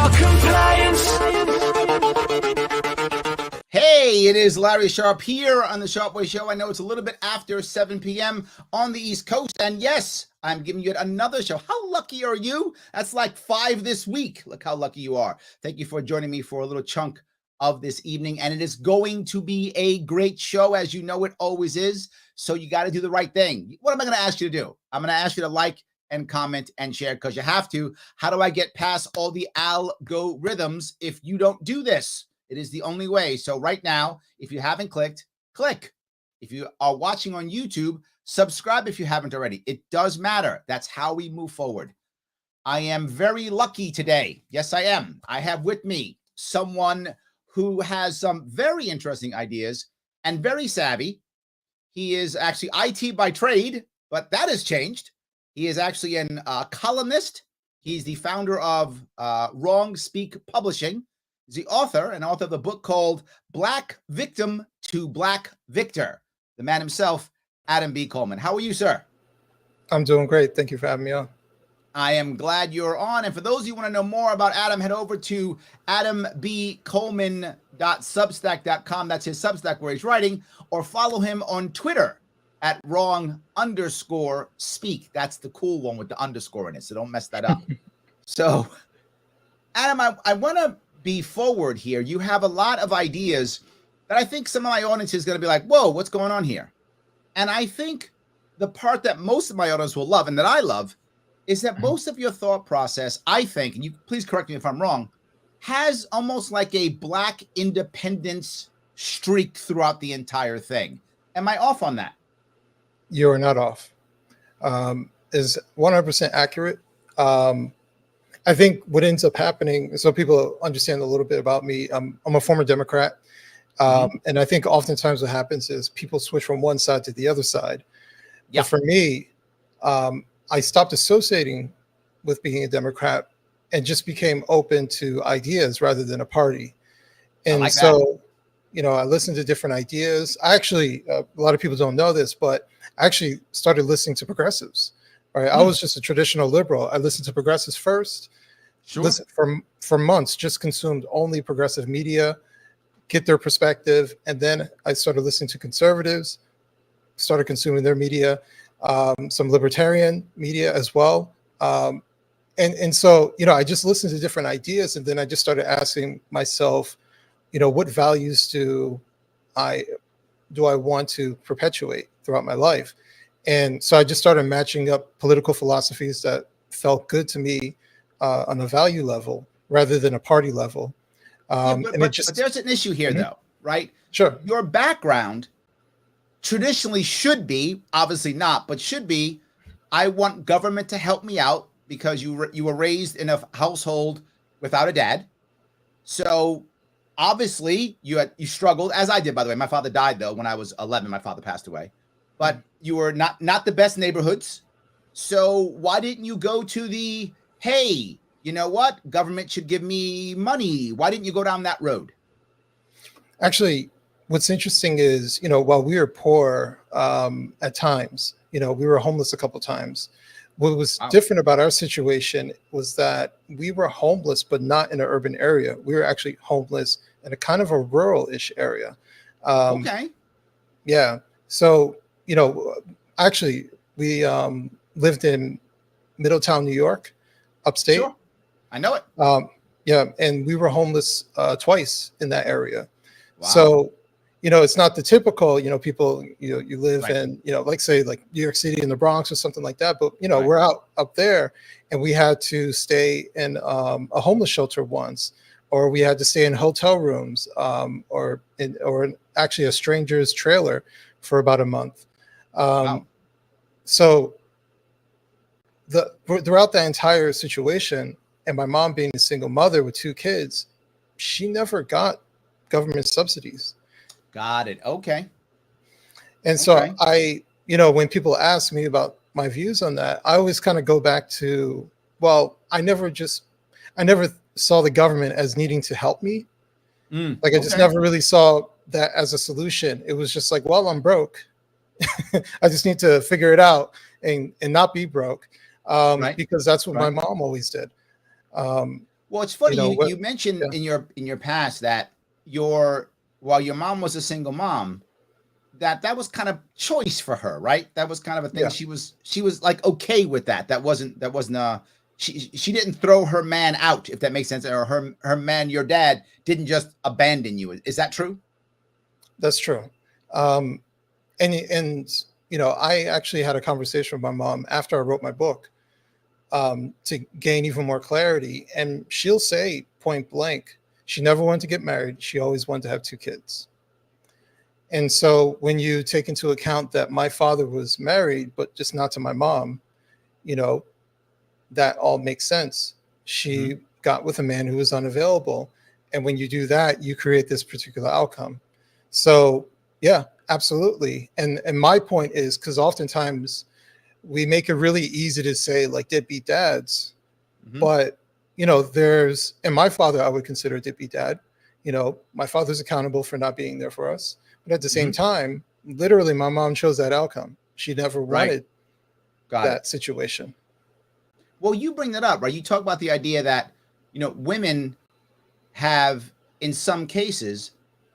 law compliance. Hey, it is Larry Sharp here on the Sharp Way Show. I know it's a little bit after 7 p.m. on the East Coast, and yes, I'm giving you another show. How lucky are you? That's like 5 this week. Look how lucky you are. Thank you for joining me for a little chunk of this evening, and it is going to be a great show, as you know it always is, so you got to do the right thing. What am I going to ask you to do? I'm going to ask you to like and comment and share because you have to. How do I get past all the algorithms if you don't do this? It is the only way. So right now, if you haven't clicked, click. If you are watching on YouTube, subscribe if you haven't already. It does matter. That's how we move forward. I am very lucky today. Yes, I am. I have with me someone who has some very interesting ideas and very savvy. He is actually IT by trade, but that has changed. He is actually a columnist. He's the founder of Wrong Speak Publishing. He's the author of the book called Black Victim to Black Victor. The man himself, Adam B. Coleman. How are you, sir? I'm doing great. Thank you for having me on. I am glad you're on. And for those of you who want to know more about Adam, head over to adambcoleman.substack.com. That's his Substack where he's writing, or follow him on Twitter at wrong_speak. That's the cool one with the underscore in it, so don't mess that up. So, Adam, I want to be forward here. You have a lot of ideas that I think some of my audience is going to be like, whoa, what's going on here? And I think the part that most of my audience will love and that I love is that most of your thought process, I think, and you please correct me if I'm wrong, has almost like a black independence streak throughout the entire thing. Am I off on that? You are not off. Is 100% accurate. I think what ends up happening, so people understand a little bit about me, I'm a former Democrat. And I think oftentimes what happens is people switch from one side to the other side. Yeah. But for me, I stopped associating with being a Democrat and just became open to ideas rather than a party. And like so, you know, I listened to different ideas. I actually, a lot of people don't know this, but I actually started listening to progressives. Right? I was just a traditional liberal. I listened to progressives first. Sure. Listen, for months, just consumed only progressive media, get their perspective. And then I started listening to conservatives, started consuming their media, some libertarian media as well. And so, you know, I just listened to different ideas. And then I just started asking myself, you know, what values do I want to perpetuate throughout my life? And so I just started matching up political philosophies that felt good to me on a value level rather than a party level. But there's an issue here, though, right? Sure. Your background traditionally should be, obviously not, but should be, I want government to help me out because you were raised in a household without a dad. So obviously you struggled, as I did, by the way. My father died, though, when I was 11. My father passed away. But you were not the best neighborhoods. So why didn't you go to the, hey, you know what? Government should give me money. Why didn't you go down that road? Actually, what's interesting is, you know, while we were poor at times, you know, we were homeless a couple of times. What was different about our situation was that we were homeless, but not in an urban area. We were actually homeless in a kind of a rural-ish area. Okay. Yeah. So, you know, actually, we lived in Middletown, New York, upstate. Sure. I know it. Yeah. And we were homeless twice in that area. Wow. So, you know, it's not the typical, you know, people, you know, you live in, you know, like say like New York City in the Bronx or something like that. But, you know, we're up there and we had to stay in a homeless shelter once, or we had to stay in hotel rooms or actually a stranger's trailer for about a month. So throughout that entire situation, and my mom being a single mother with 2 kids, she never got government subsidies. Got it. Okay. And so I, you know, when people ask me about my views on that, I always kind of go back to, well, I never saw the government as needing to help me. Like I just never really saw that as a solution. It was just like, well, I'm broke. I just need to figure it out and not be broke. Because that's what my mom always did. Well, it's You funny know what? you mentioned Yeah, in your past that your while your mom was a single mom, that was kind of choice for her, right? That was kind of a thing. yeah, She was like okay with that. That wasn't she didn't throw her man out, if that makes sense, or her man, your dad, didn't just abandon you. Is that true? that's true. Um, and you know, I actually had a conversation with my mom after I wrote my book, to gain even more clarity, and she'll say point blank, she never wanted to get married. She always wanted to have two kids. And so when you take into account that my father was married, but just not to my mom, you know, that all makes sense. Hmm. She got with a man who was unavailable. And when you do that, you create this particular outcome. So, yeah, absolutely. And my point is because oftentimes we make it really easy to say, like, deadbeat dads. Hmm. But, you know, there's, and my father, I would consider a deadbeat dad. You know, my father's accountable for not being there for us. But at the same Hmm. time, literally, my mom chose that outcome. She never Right. wanted Got it. that situation. Well, you bring that up, right? You talk about the idea that, women have, in some cases,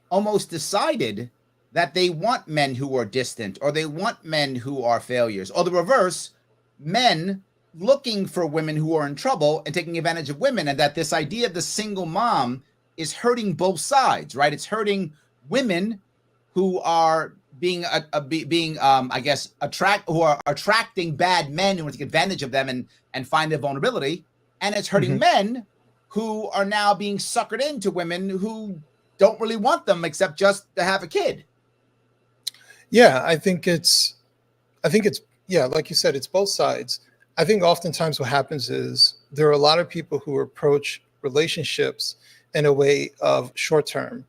almost decided that they want men who are distant, or they want men who are failures, or the reverse, men looking for women who are in trouble and taking advantage of women. And that this idea of the single mom is hurting both sides, right? It's hurting women who are being I guess who are attracting bad men who want to take advantage of them and find their vulnerability, and it's hurting Mhm. men who are now being suckered into women who don't really want them except just to have a kid. Yeah, I think it's, yeah, like you said, it's both sides. I think oftentimes what happens is there are a lot of people who approach relationships in a way of short term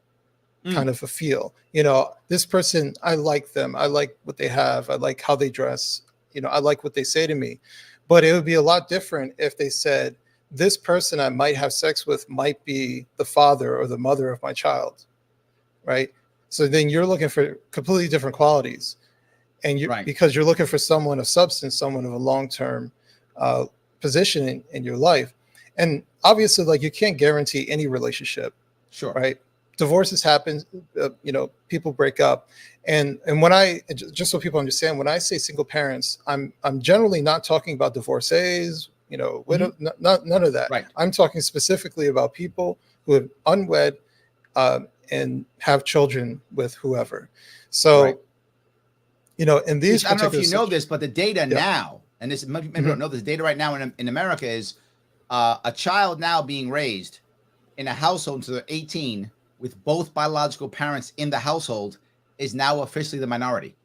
kind Mm, of a feel. You know, this person, I like them. I like what they have. I like how they dress. You know, I like what they say to me. But it would be a lot different if they said, this person I might have sex with might be the father or the mother of my child, right? So then you're looking for completely different qualities. And you, right. because you're looking for someone of substance, someone of a long-term uh, position in your life. And obviously, like, you can't guarantee any relationship, Sure. right? Divorces happen, you know, people break up. And when I, just so people understand, when I say single parents, I'm generally not talking about divorcees, you know, Hmm. widow, not none of that. Right. I'm talking specifically about people who have unwed, uh, and have children with whoever. Right. So, you know, in these Which I don't know if particular you know situations, this, but the data yeah. now, and this maybe people Hmm. don't know this, data right now in America is a child now being raised in a household until they're 18 with both biological parents in the household is now officially the minority.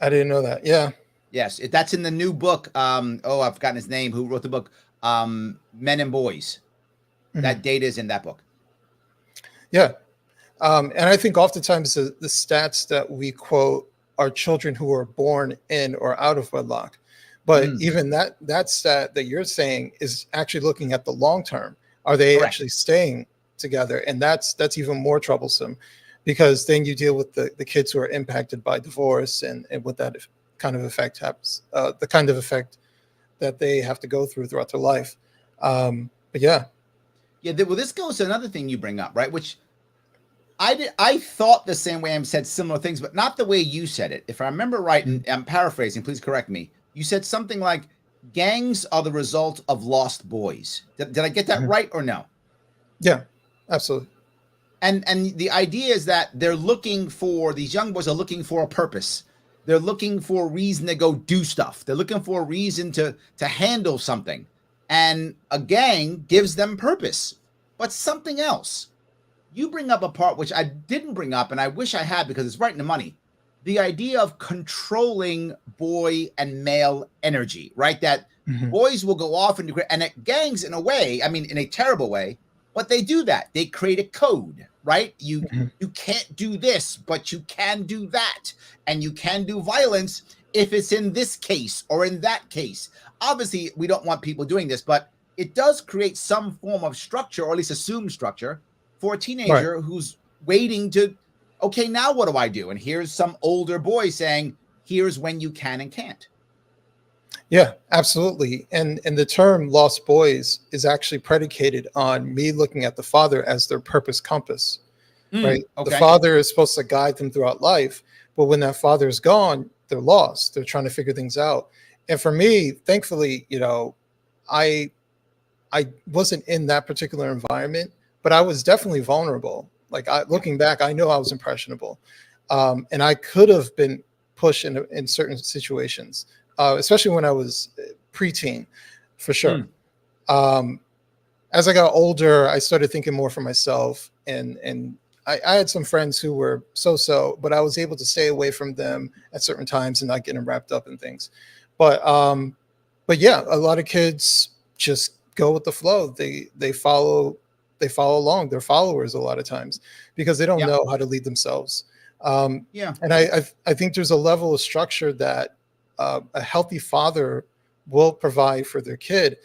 I didn't know that. Yeah. Yes, that's in the new book. Oh, I've forgotten his name. Who wrote the book? Men and Boys. Hmm. That data is in that book. Yeah. And I think oftentimes the stats that we quote are children who are born in or out of wedlock. But Mm, even that stat that you're saying is actually looking at the long term. Are they correct. actually staying together? And that's even more troublesome, because then you deal with the kids who are impacted by divorce, and what that kind of effect happens, the kind of effect that they have to go throughout their life. But yeah. Yeah. Well, this goes to another thing you bring up, right? Which I thought the same way. I said similar things, but not the way you said it. If I remember right, and I'm paraphrasing, please correct me. You said something like, "Gangs are the result of lost boys." Did I get that Mhm. right or no? Yeah, absolutely. And the idea is that these young boys are looking for a purpose. They're looking for a reason to go do stuff. They're looking for a reason to handle something. And a gang gives them purpose. But something else. You bring up a part which I didn't bring up, and I wish I had because it's right in the money. The idea of controlling boy and male energy, right? That Mhm. boys will go off and it gangs in a way, I mean, in a terrible way, but they do that. They create a code, right? You Mhm. you can't do this, but you can do that, and you can do violence if it's in this case or in that case. Obviously, we don't want people doing this, but it does create some form of structure, or at least assumed structure, for a Right. teenager who's waiting to, okay, now what do? And here's some older boy saying, here's when you can and can't. Yeah, absolutely. And the term lost boys is actually predicated on me looking at the father as their purpose compass, right? The Okay. father is supposed to guide them throughout life, but when that father is gone, they're lost. They're trying to figure things out. And for me, thankfully, I I wasn't in that particular environment, but I was definitely vulnerable. Like Yeah. looking back, I know I was impressionable, and I could have been pushed in certain situations, especially when I was preteen, for sure. Mm. Um, as I got older, I started thinking more for myself, and I had some friends who were so, but I was able to stay away from them at certain times and not getting wrapped up in things. But but yeah, a lot of kids just go with the flow. They follow along. They're followers a lot of times because they don't Yeah. know how to lead themselves. Um, Yeah. and I think there's a level of structure that a healthy father will provide for their kid,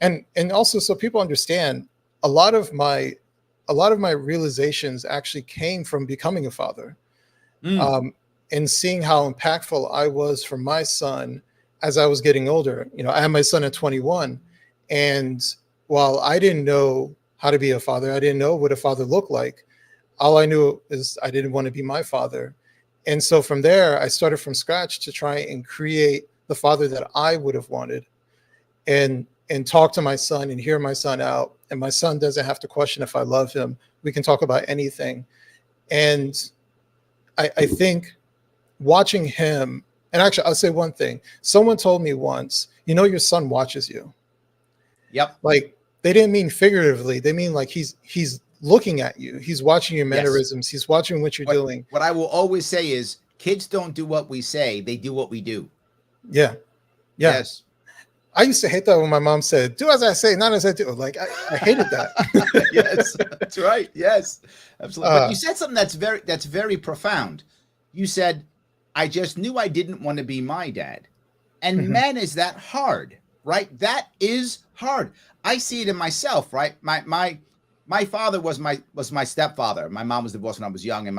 and also so people understand a lot of my realizations actually came from becoming a father, Mm. um, and seeing how impactful I was for my son as I was getting older. I had my son at 21, and while I didn't know how to be a father, I didn't know what a father looked like. All I knew is I didn't want to be my father. And so from there, I started from scratch to try and create the father that I would have wanted, and talk to my son and hear my son out. And my son doesn't have to question if I love him. We can talk about anything. And I think watching him, and actually, I'll say one thing. Someone told me once, your son watches you. Yep. Like, they didn't mean figuratively. They mean like he's looking at you. He's watching your Yes. mannerisms. He's watching what you're What doing. what I will always say is kids don't do what we say, they do what we do. Yeah. Yeah. Yes. I used to hate that when my mom said, do as I say, not as I do. Like, I hated that. Yes. That's right. Yes. Absolutely. But you uh, said something that's very profound. You said, I just knew I didn't want to be my dad. And mhm. man, is that hard, right? That is hard. I see it in myself, right? My father was my stepfather. My mom was divorced when I was young, and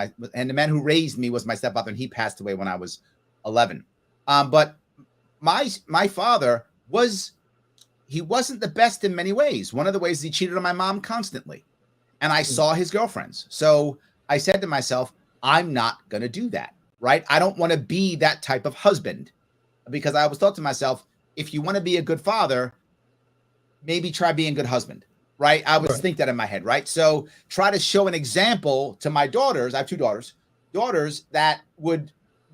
the man who raised me was my stepfather, and he passed away when I was 11. But my father he wasn't the best in many ways. One of the ways is he cheated on my mom constantly, and I saw his girlfriends. So I said to myself, I'm not going to do that, right? I don't want to be that type of husband, because I always thought to myself, if you want to be a good father, maybe try being a good husband, right? I would Right. think that in my head, right? So try to show an example to my daughters. I have two daughters that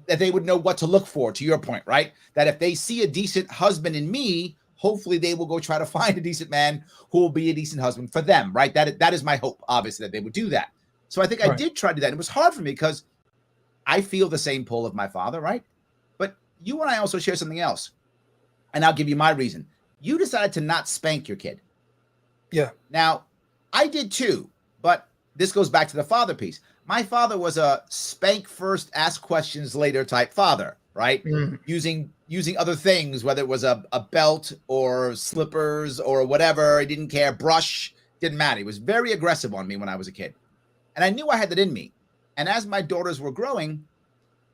they would know what to look for, to your point, right? That if they see a decent husband in me, hopefully they will go try to find a decent man who will be a decent husband for them, right? That is my hope, obviously, that they would do that. So I think I Right. did try to do that. It was hard for me because I feel the same pull of my father, right? But you and I also share something else, and I'll give you my reason. You decided to not spank your kid. Yeah. Now, I did too, but this goes back to the father piece. My father was a spank first, ask questions later type father, right? Mhm. Using other things, whether it was a belt or slippers or whatever. He didn't care. Brush, didn't matter. He was very aggressive on me when I was a kid. And I knew I had that in me. And as my daughters were growing,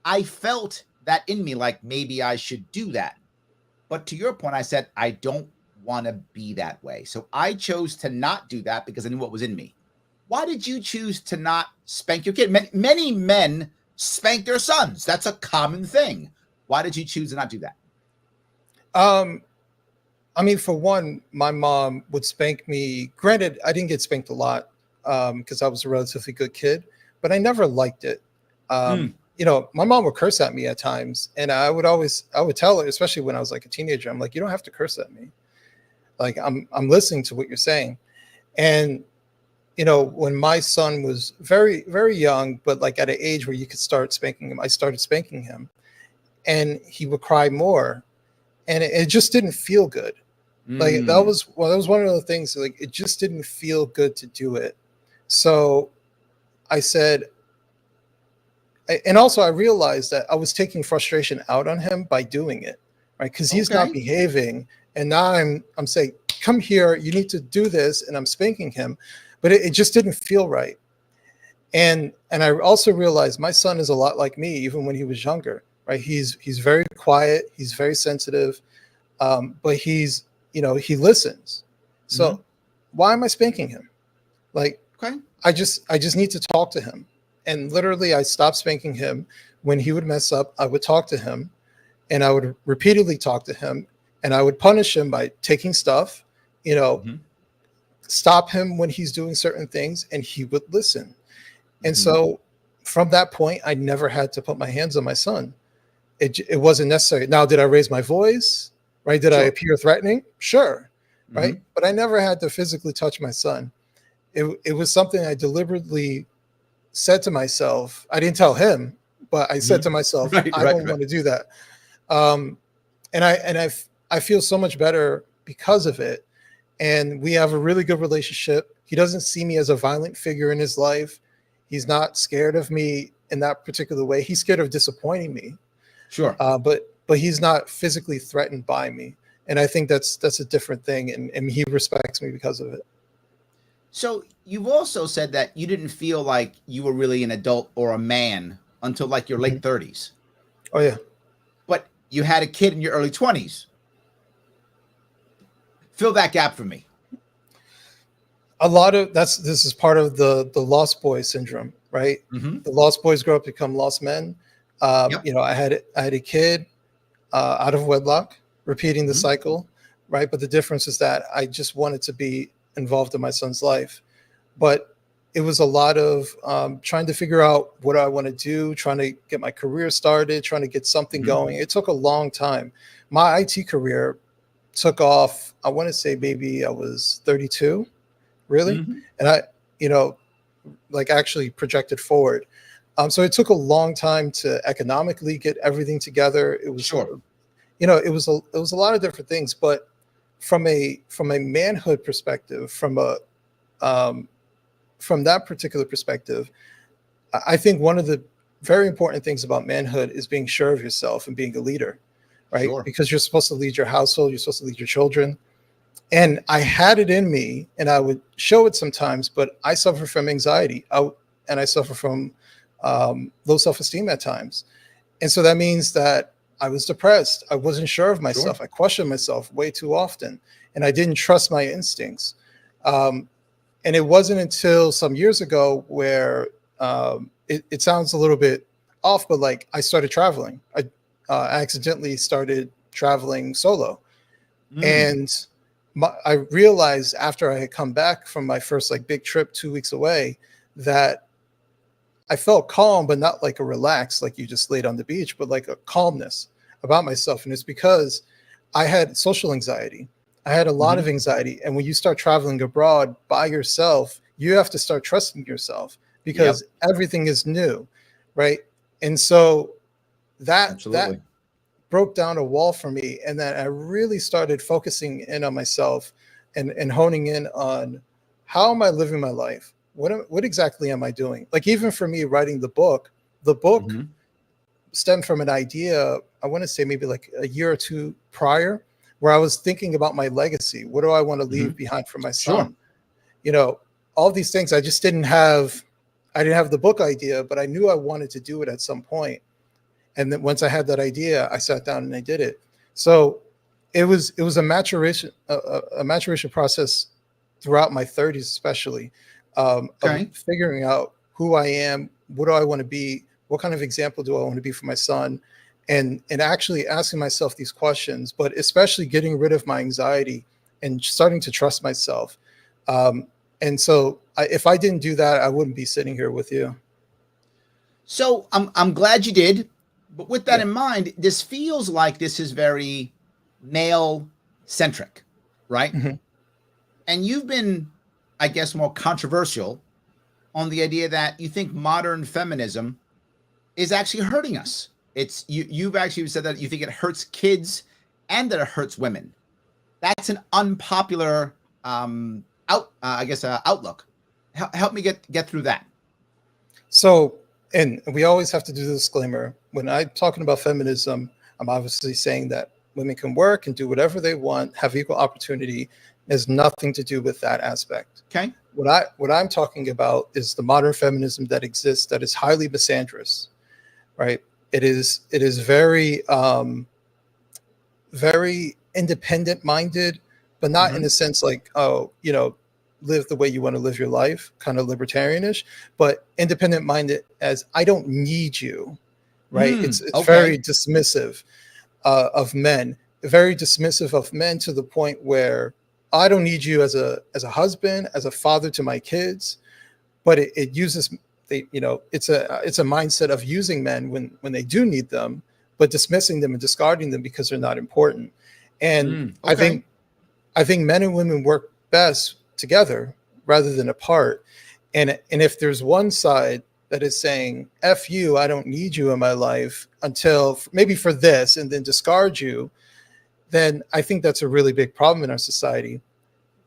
I felt that in me, like maybe I should do that. But to your point, I said, I don't want to be that way. So I chose to not do that because I knew what was in me. Why did you choose to not spank your kid? Many men spank their sons. That's a common thing. Why did you choose to not do that? Um, I mean, for one, my mom would spank me. Granted, I didn't get spanked a lot because I was a relatively good kid, but I never liked it. Mm, My mom would curse at me at times, and I would tell her, especially when I was like a teenager, I'm like, you don't have to curse at me. Like, I'm listening to what you're saying. And when my son was very, very young, but like at an age where you could start spanking him, I started spanking him, and he would cry more, and it just didn't feel good. Like mm, that was one of the things. Like, it just didn't feel good to do it. So I said, and also I realized that I was taking frustration out on him by doing it, right? Because he's not okay. behaving, and now I'm saying, come here, you need to do this, and I'm spanking him, but it just didn't feel right. And I also realized my son is a lot like me, even when he was younger, right? He's very quiet, he's very sensitive, but he's, he listens. So why am I spanking him? Like, Okay. I just need to talk to him. And literally I stopped spanking him. When he would mess up, I would talk to him, and I would repeatedly talk to him, and I would punish him by taking stuff, stop him when he's doing certain things, and he would listen. And so from that point, I never had to put my hands on my son. It wasn't necessary. Now, did I raise my voice? Right? Did I appear threatening? Sure. Right. But I never had to physically touch my son. It was something I deliberately said to myself. I didn't tell him, but I said to myself, I don't want to do that. And I feel so much better because of it. And we have a really good relationship. He doesn't see me as a violent figure in his life. He's not scared of me in that particular way. He's scared of disappointing me. Sure. But he's not physically threatened by me. And I think that's a different thing. And he respects me because of it. So you've also said that you didn't feel like you were really an adult or a man until like your late 30s. Oh, yeah. But you had a kid in your early 20s. Fill that gap for me. A lot of this is part of the lost boy syndrome, right? The lost boys grow up to become lost men. I had a kid out of wedlock, repeating the cycle, right? But the difference is that I just wanted to be involved in my son's life. But it was a lot of trying to figure out what I want to do, trying to get my career started, trying to get something going. It took a long time. My IT career took off, I want to say maybe I was 32, really. And I, actually projected forward. So it took a long time to economically get everything together. It was, it was a lot of different things, but from a manhood perspective, from that particular perspective, I think one of the very important things about manhood is being sure of yourself and being a leader, right? Because you're supposed to lead your household, you're supposed to lead your children. And I had it in me, and I would show it sometimes, but I suffer from anxiety, and I suffer from low self-esteem at times. And so that means that I was depressed. I wasn't sure of myself. I questioned myself way too often, and I didn't trust my instincts. And it wasn't until some years ago where it sounds a little bit off, but like I started traveling. I accidentally started traveling solo. And I realized after I had come back from my first big trip 2 weeks away that I felt calm, but not like a relax, like you just laid on the beach, but like a calmness about myself. And it's because I had social anxiety. I had a lot of anxiety. And when you start traveling abroad by yourself, you have to start trusting yourself because everything is new, right? And so that broke down a wall for me. And then I really started focusing in on myself and honing in on how am I living my life? What exactly am I doing? Like, even for me writing the book stemmed from an idea, I want to say maybe like a year or two prior, where I was thinking about my legacy. What do I want to leave behind for my son? All these things. I didn't have the book idea, but I knew I wanted to do it at some point. And then once I had that idea, I sat down and I did it. So it was a maturation process throughout my 30s, especially, of figuring out who I am, what do I want to be, what kind of example do I want to be for my son, and actually asking myself these questions, but especially getting rid of my anxiety and starting to trust myself. And so if I didn't do that, I wouldn't be sitting here with you. So I'm glad you did. But with that in mind, this feels like this is very male centric, right? And you've been, I guess, more controversial on the idea that you think modern feminism is actually hurting us. You've actually said that you think it hurts kids and that it hurts women. That's an unpopular outlook. Help me get through that. So, and we always have to do the disclaimer. When I'm talking about feminism, I'm obviously saying that women can work and do whatever they want, have equal opportunity. It has nothing to do with that aspect. Okay. What I'm talking about is the modern feminism that exists that is highly misandrous, right? It is very independent minded, but not in the sense like, oh, live the way you want to live your life, kind of libertarianish, but independent minded as I don't need you, right? It's very dismissive of men, very dismissive of men to the point where I don't need you as a husband, as a father to my kids, but it uses it's a mindset of using men when they do need them, but dismissing them and discarding them because they're not important. And I think men and women work best together rather than apart. And if there's one side that is saying, F you, I don't need you in my life until maybe for this, and then discard you, then I think that's a really big problem in our society.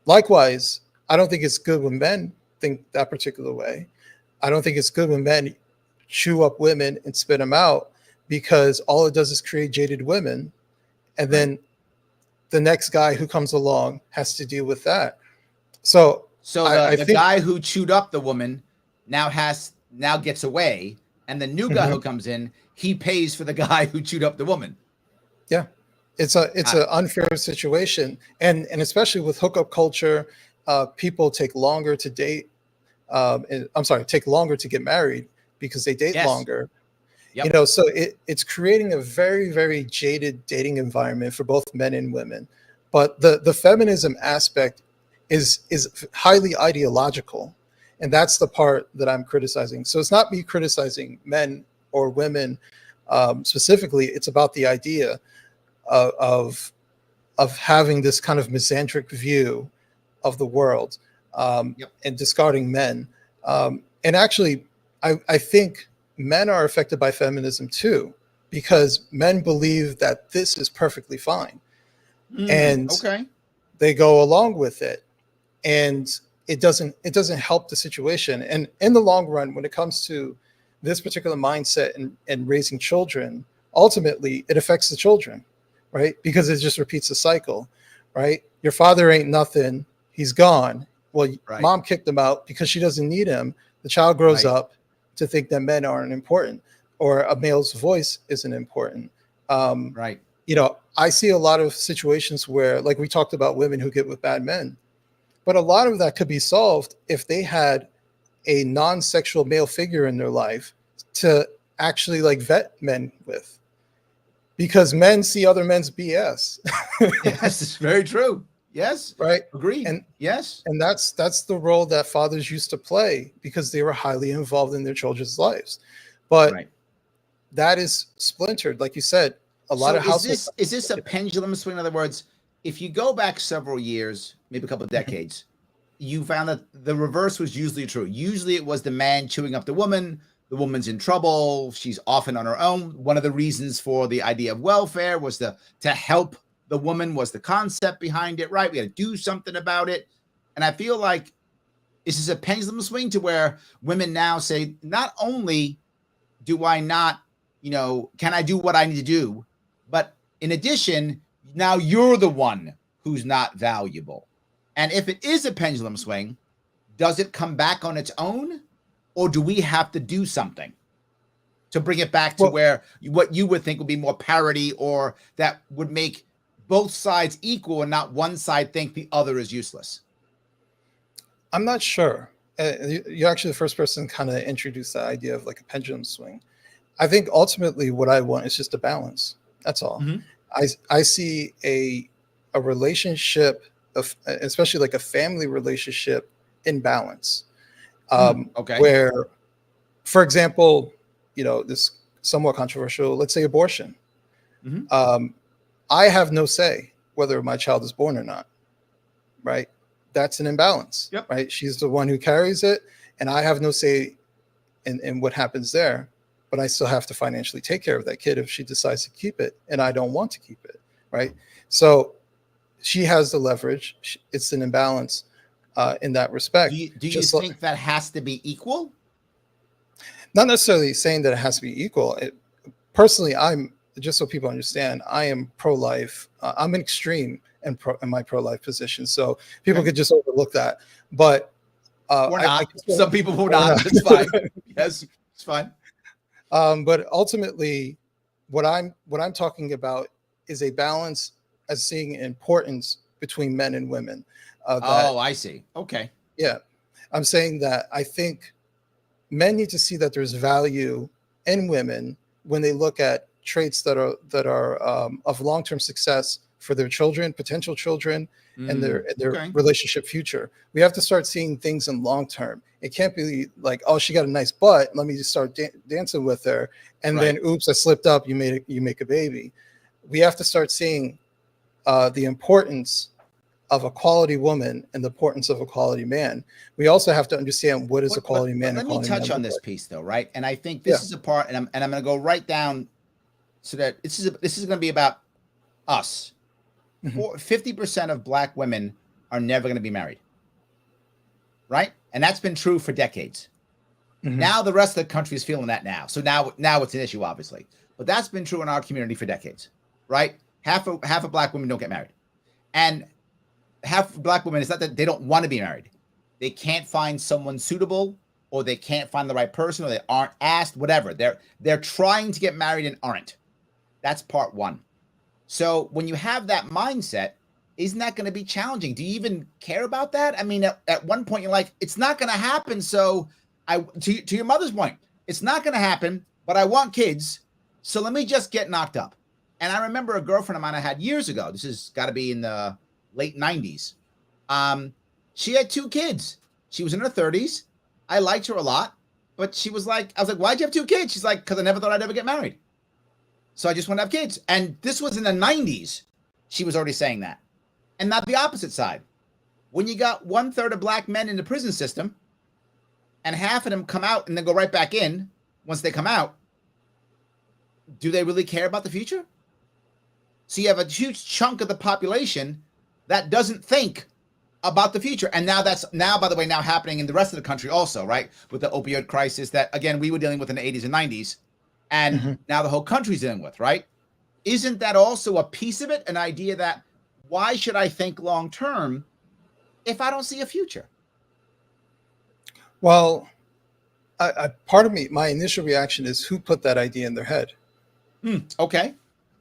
Likewise, I don't think it's good when men think that particular way. I don't think it's good when men chew up women and spit them out, because all it does is create jaded women. And then the next guy who comes along has to deal with that. So the guy who chewed up the woman now gets away, and the new guy who comes in, he pays for the guy who chewed up the woman. Yeah, it's an unfair situation, and especially with hookup culture, people take longer to date. Take longer to get married because they date longer. Yep. So it's creating a very, very jaded dating environment for both men and women. But the feminism aspect is highly ideological, and that's the part that I'm criticizing. So it's not me criticizing men or women specifically. It's about the idea of having this kind of misandric view of the world, and discarding men. And actually, I think men are affected by feminism too, because men believe that this is perfectly fine, and they go along with it, and it doesn't help the situation. And in the long run, when it comes to this particular mindset and raising children, ultimately it affects the children, right? Because it just repeats the cycle, right? Your father ain't nothing, he's gone. Well, mom kicked him out because she doesn't need him. The child grows up to think that men aren't important, or a male's voice isn't important. I see a lot of situations where, like we talked about, women who get with bad men, but a lot of that could be solved if they had a non-sexual male figure in their life to actually vet men with, because men see other men's BS. Yes, it's very true. Yes. Right. Agreed. And yes. And that's the role that fathers used to play, because they were highly involved in their children's lives. But that is splintered. Like you said, a lot of households. Is this a pendulum swing? In other words, if you go back several years, maybe a couple of decades, you found that the reverse was usually true. Usually it was the man chewing up the woman's in trouble, she's often on her own. One of the reasons for the idea of welfare was to help the woman, was the concept behind it, right? We had to do something about it. And I feel like this is a pendulum swing to where women now say, not only do I not, can I do what I need to do, but in addition, now you're the one who's not valuable. And if it is a pendulum swing, does it come back on its own, or do we have to do something to bring it back to where what you would think would be more parity, or that would make both sides equal and not one side think the other is useless? I'm not sure. You're actually the first person kind of introduced the idea of like a pendulum swing. I think ultimately what I want is just a balance. That's all. I see a relationship of, especially like a family relationship, in balance. Where, for example, this somewhat controversial, let's say abortion. I have no say whether my child is born or not, right? That's an imbalance, right? She's the one who carries it, and I have no say in what happens there, but I still have to financially take care of that kid if she decides to keep it, and I don't want to keep it, right? So she has the leverage. It's an imbalance in that respect. Do you think that has to be equal? Not necessarily saying that it has to be equal. Personally, just so people understand, I am pro-life. I'm an extreme in my pro-life position, so people could just overlook that. But some people will not. It's fine. Yes, it's fine. But ultimately, what I'm talking about is a balance as seeing importance between men and women. Oh, I see. Okay. Yeah, I'm saying that I think men need to see that there's value in women when they look at traits that are of long-term success for their children, potential children, and their Okay. relationship future. We have to start seeing things in long term. It can't be like, oh, she got a nice butt, let me just start dancing with her, and then oops, I slipped up. You make a baby. We have to start seeing the importance of a quality woman and the importance of a quality man. We also have to understand what is a quality man and Let me quality touch man on look this like. piece though, right? And I think Yeah. this is a part, and I'm going to go right down so that this is going to be about us. 50% of black women are never going to be married, right? And that's been true for decades. Now the rest of the country is feeling that now. So now it's an issue, obviously. But that's been true in our community for decades, right? Half of black women don't get married. And half of black women, it's not that they don't want to be married. They can't find someone suitable, or they can't find the right person, or they aren't asked, whatever. They're trying to get married and aren't. That's part one. So when you have that mindset, isn't that going to be challenging? Do you even care about that? I mean, at one point you're like, it's not going to happen. So to your mother's point, it's not going to happen, but I want kids. So let me just get knocked up. And I remember a girlfriend of mine I had years ago. This has got to be in the late 90s. She had 2 kids. She was in her 30s. I liked her a lot, but I was like, why'd you have 2 kids? She's like, because I never thought I'd ever get married. So I just want to have kids. And this was in the 90s. She was already saying that. And not the opposite side. When you got 1/3 of black men in the prison system, and half of them come out and then go right back in once they come out, do they really care about the future? So you have a huge chunk of the population that doesn't think about the future. And that's by the way, now happening in the rest of the country also, right? With the opioid crisis that, again, we were dealing with in the 80s and 90s. And now the whole country's dealing with, right? Isn't that also a piece of it? An idea that, why should I think long term if I don't see a future? Well, part of me, my initial reaction is, who put that idea in their head? Okay.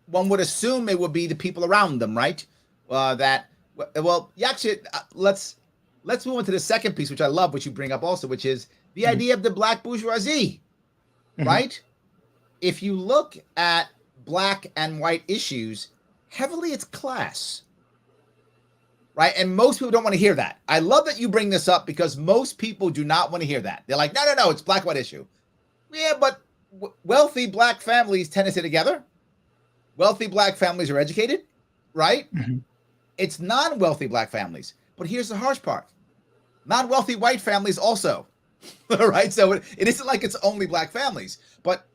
One would assume it would be the people around them, right? Actually, let's move into the second piece, which I love, which you bring up also, which is the idea of the black bourgeoisie, right? If you look at black and white issues, heavily it's class, right? And most people don't want to hear that. I love that you bring this up, because most people do not want to hear that. They're like, no, it's black white issue. Yeah, but wealthy black families tend to stay together. Wealthy black families are educated, right? It's non-wealthy black families. But here's the harsh part. Non-wealthy white families also, right? So it isn't like it's only black families, but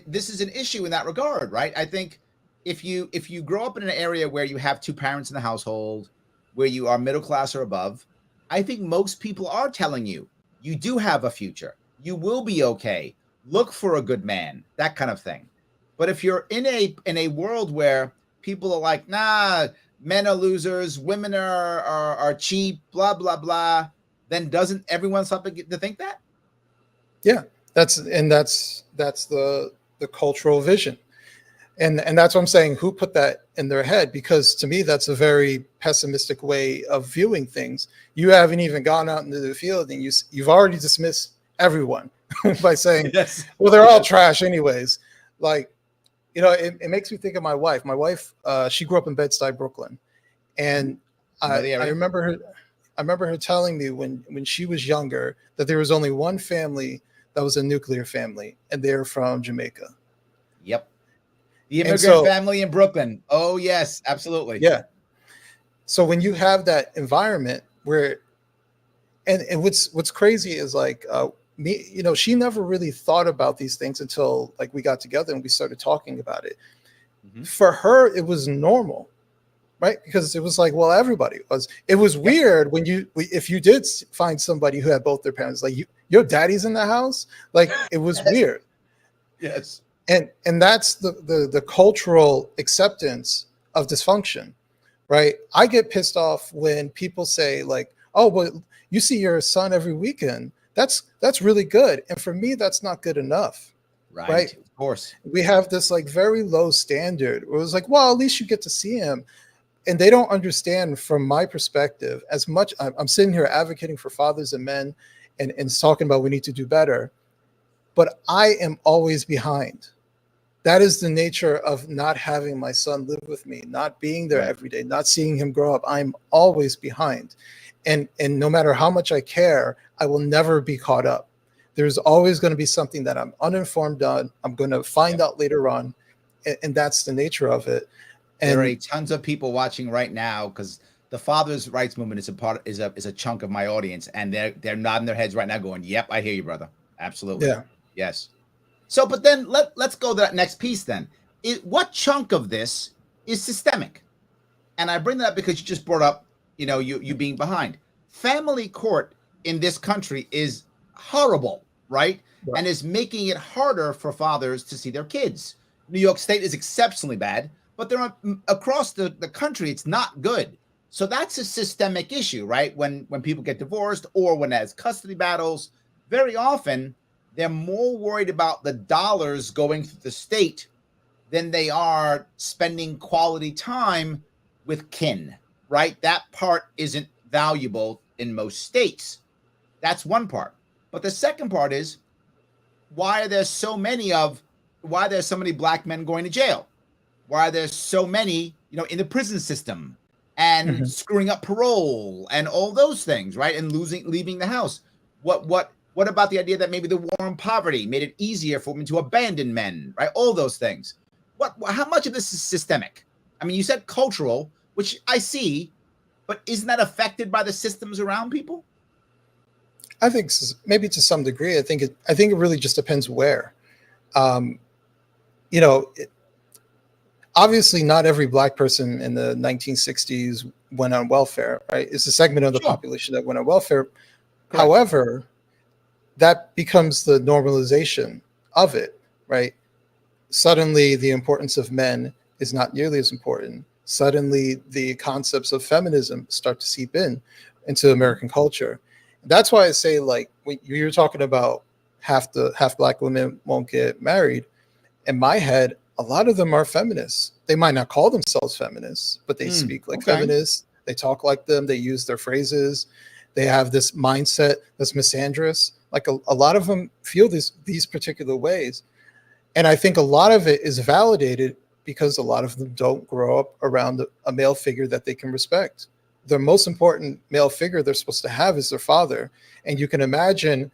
this is an issue in that regard, right? I think if you grow up in an area where you have 2 parents in the household, where you are middle class or above, I think most people are telling you, you do have a future. You will be okay. Look for a good man, that kind of thing. But if you're in a world where people are like, nah, men are losers, women are cheap, blah, blah, blah, then doesn't everyone stop to think that? Yeah, that's the cultural vision. And that's what I'm saying. Who put that in their head? Because to me, that's a very pessimistic way of viewing things. You haven't even gone out into the field, and you've already dismissed everyone by saying, well, they're all trash anyways. Like, it makes me think of my wife. My wife, she grew up in Bed-Stuy, Brooklyn, and I remember her telling me when she was younger that there was only one family that was a nuclear family, and they're from Jamaica. Yep. The immigrant family in Brooklyn. Oh, yes, absolutely. Yeah. So when you have that environment where, and what's crazy is like, she never really thought about these things until like we got together and we started talking about it. For her, it was normal, right? Because it was like, well, everybody was. It was weird when if you did find somebody who had both their parents, like your daddy's in the house, like it was weird. Yes. And that's the cultural acceptance of dysfunction, right? I get pissed off when people say like, oh, well, you see your son every weekend. That's really good. And for me, that's not good enough. Right? Of course. We have this like very low standard where it was like, well, at least you get to see him. and they don't understand from my perspective as much. I'm sitting here advocating for fathers and men and talking about we need to do better, but I am always behind. That is the nature of not having my son live with me, not being there Right. every day, not seeing him grow up. I'm always behind. And no matter how much I care, I will never be caught up. There's always going to be something that I'm uninformed on. I'm going to find out later on. And that's the nature of it. There And are tons of people watching right now because the fathers' rights movement is a chunk of my audience, and they're nodding their heads right now, going, "Yep, I hear you, brother. Absolutely, yeah, yes." So, but then let's go to that next piece. Then, what chunk of this is systemic? And I bring that up because you just brought up, you being behind. Family court in this country is horrible, right? right. And is making it harder for fathers to see their kids. New York State is exceptionally bad, but across the country, it's not good. So that's a systemic issue, right? When people get divorced or when there's custody battles, very often they're more worried about the dollars going through the state than they are spending quality time with kin, right? That part isn't valuable in most states. That's one part. But the second part is why there's so many black men going to jail? Why there's so many, in the prison system and Mhm. screwing up parole and all those things, right? And leaving the house. What about the idea that maybe the war on poverty made it easier for women to abandon men, right? All those things. How much of this is systemic? I mean, you said cultural, which I see, but isn't that affected by the systems around people? I think maybe to some degree. I think it really just depends where. Um, you know, obviously, not every black person in the 1960s went on welfare. Right? It's a segment of the Sure. population that went on welfare. Correct. However, that becomes the normalization of it. Right? Suddenly, the importance of men is not nearly as important. Suddenly, the concepts of feminism start to seep into American culture. That's why I say, like, when you're talking about half black women won't get married, in my head, a lot of them are feminists. They might not call themselves feminists, but they speak like okay. feminists. They talk like them. They use their phrases. They have this mindset that's misandrous. Like a lot of them feel these particular ways. And I think a lot of it is validated because a lot of them don't grow up around a male figure that they can respect. The most important male figure they're supposed to have is their father. And you can imagine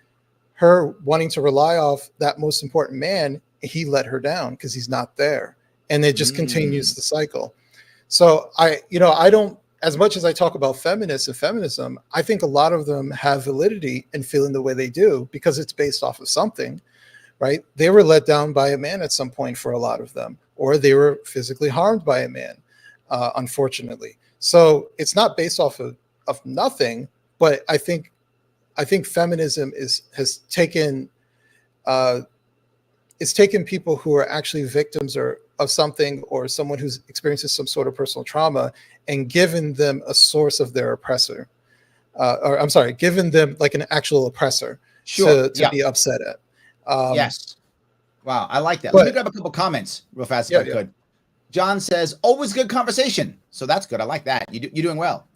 her wanting to rely off that most important man. He let her down because he's not there. And it just continues the cycle. So I don't, as much as I talk about feminists and feminism, I think a lot of them have validity in feeling the way they do because it's based off of something. Right? They were let down by a man at some point for a lot of them, or they were physically harmed by a man, unfortunately. So it's not based off of nothing, but I think feminism has taken it's taken people who are actually victims of something or someone who's experiences some sort of personal trauma and given them a source of their oppressor, or I'm sorry, given them like an actual oppressor to be upset at. Yes. Wow. I like that. But, Let me grab a couple comments real fast if I could. John says, always good conversation. So that's good. I like that. You're doing well.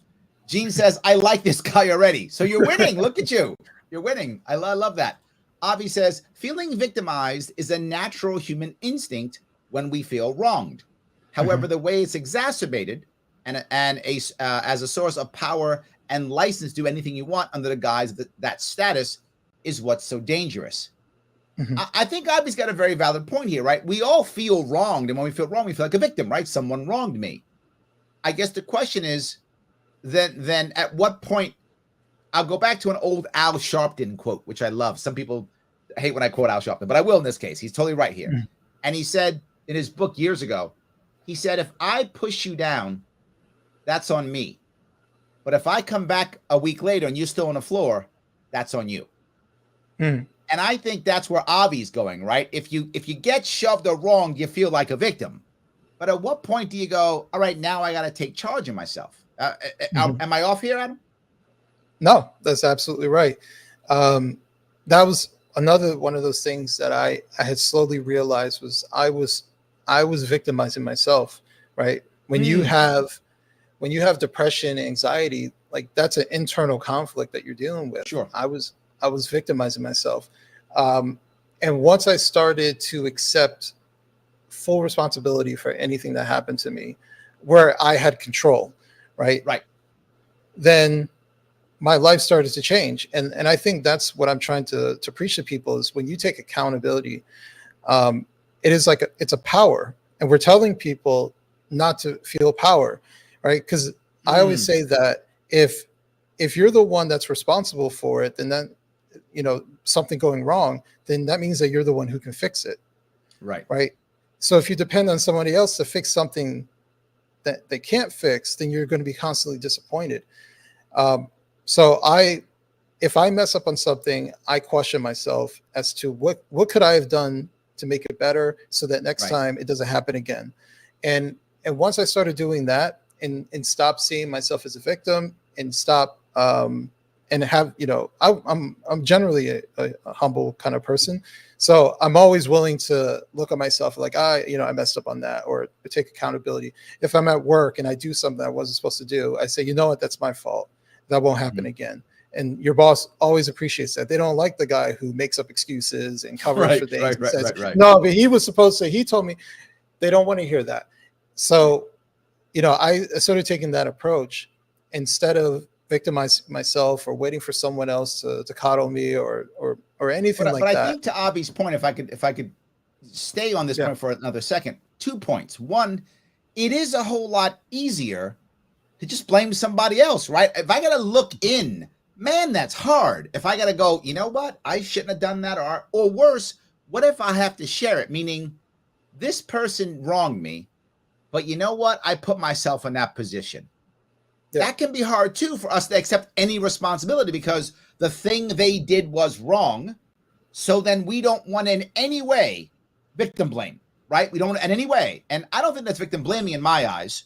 Gene says, I like this guy already. So you're winning. Look at you. You're winning. I love that. Avi says, feeling victimized is a natural human instinct when we feel wronged. However, the way it's exacerbated and as a source of power and license to do anything you want under the guise of that status is what's so dangerous. I think Avi's got a very valid point here, right? We all feel wronged. And when we feel wronged, we feel like a victim, right? Someone wronged me. I guess the question is, then at what point, I'll go back to an old Al Sharpton quote, which I love. Some people hate when I quote Al Sharpton, but I will in this case. He's totally right here. And he said in his book years ago, he said, if I push you down, that's on me. But if I come back a week later and you're still on the floor, that's on you. And I think that's where Avi's going, right? If you get shoved or wronged, you feel like a victim. But at what point do you go, all right, now I got to take charge of myself? Am I off here, Adam? No, that's absolutely right. That was another one of those things that I had slowly realized was I was victimizing myself, right? When you have when you have depression, anxiety, like that's an internal conflict that you're dealing with. Sure. I was victimizing myself. And once I started to accept full responsibility for anything that happened to me, where I had control, right? Then my life started to change. And I think that's what I'm trying to preach to people is when you take accountability, it is like it's a power. And we're telling people not to feel power, right? Because I always say that if you're the one that's responsible for it, then that, something going wrong, then that means that you're the one who can fix it. Right. So if you depend on somebody else to fix something that they can't fix, then you're going to be constantly disappointed. So if I mess up on something, I question myself as to what could I have done to make it better so that next time it doesn't happen again. And once I started doing that and stop seeing myself as a victim and stop and have, I'm generally a humble kind of person. So I'm always willing to look at myself like, I messed up on that, or take accountability. If I'm at work and I do something I wasn't supposed to do, I say, you know what, that's my fault. That won't happen again. And your boss always appreciates that. They don't like the guy who makes up excuses and covers for things. Right. No, but he was supposed to, he told me. They don't want to hear that. So, I started taking that approach instead of victimizing myself or waiting for someone else to coddle me or anything like that. But I think to Avi's point, if I could stay on this point for another second, 2 points. One, it is a whole lot easier to just blame somebody else, right? If I got to look in, man, that's hard. If I got to go, you know what? I shouldn't have done that. Or worse, what if I have to share it? Meaning this person wronged me, but you know what? I put myself in that position. Yeah. That can be hard too for us to accept any responsibility because the thing they did was wrong. So then we don't want in any way victim blame, right? We don't in any way. And I don't think that's victim blaming in my eyes,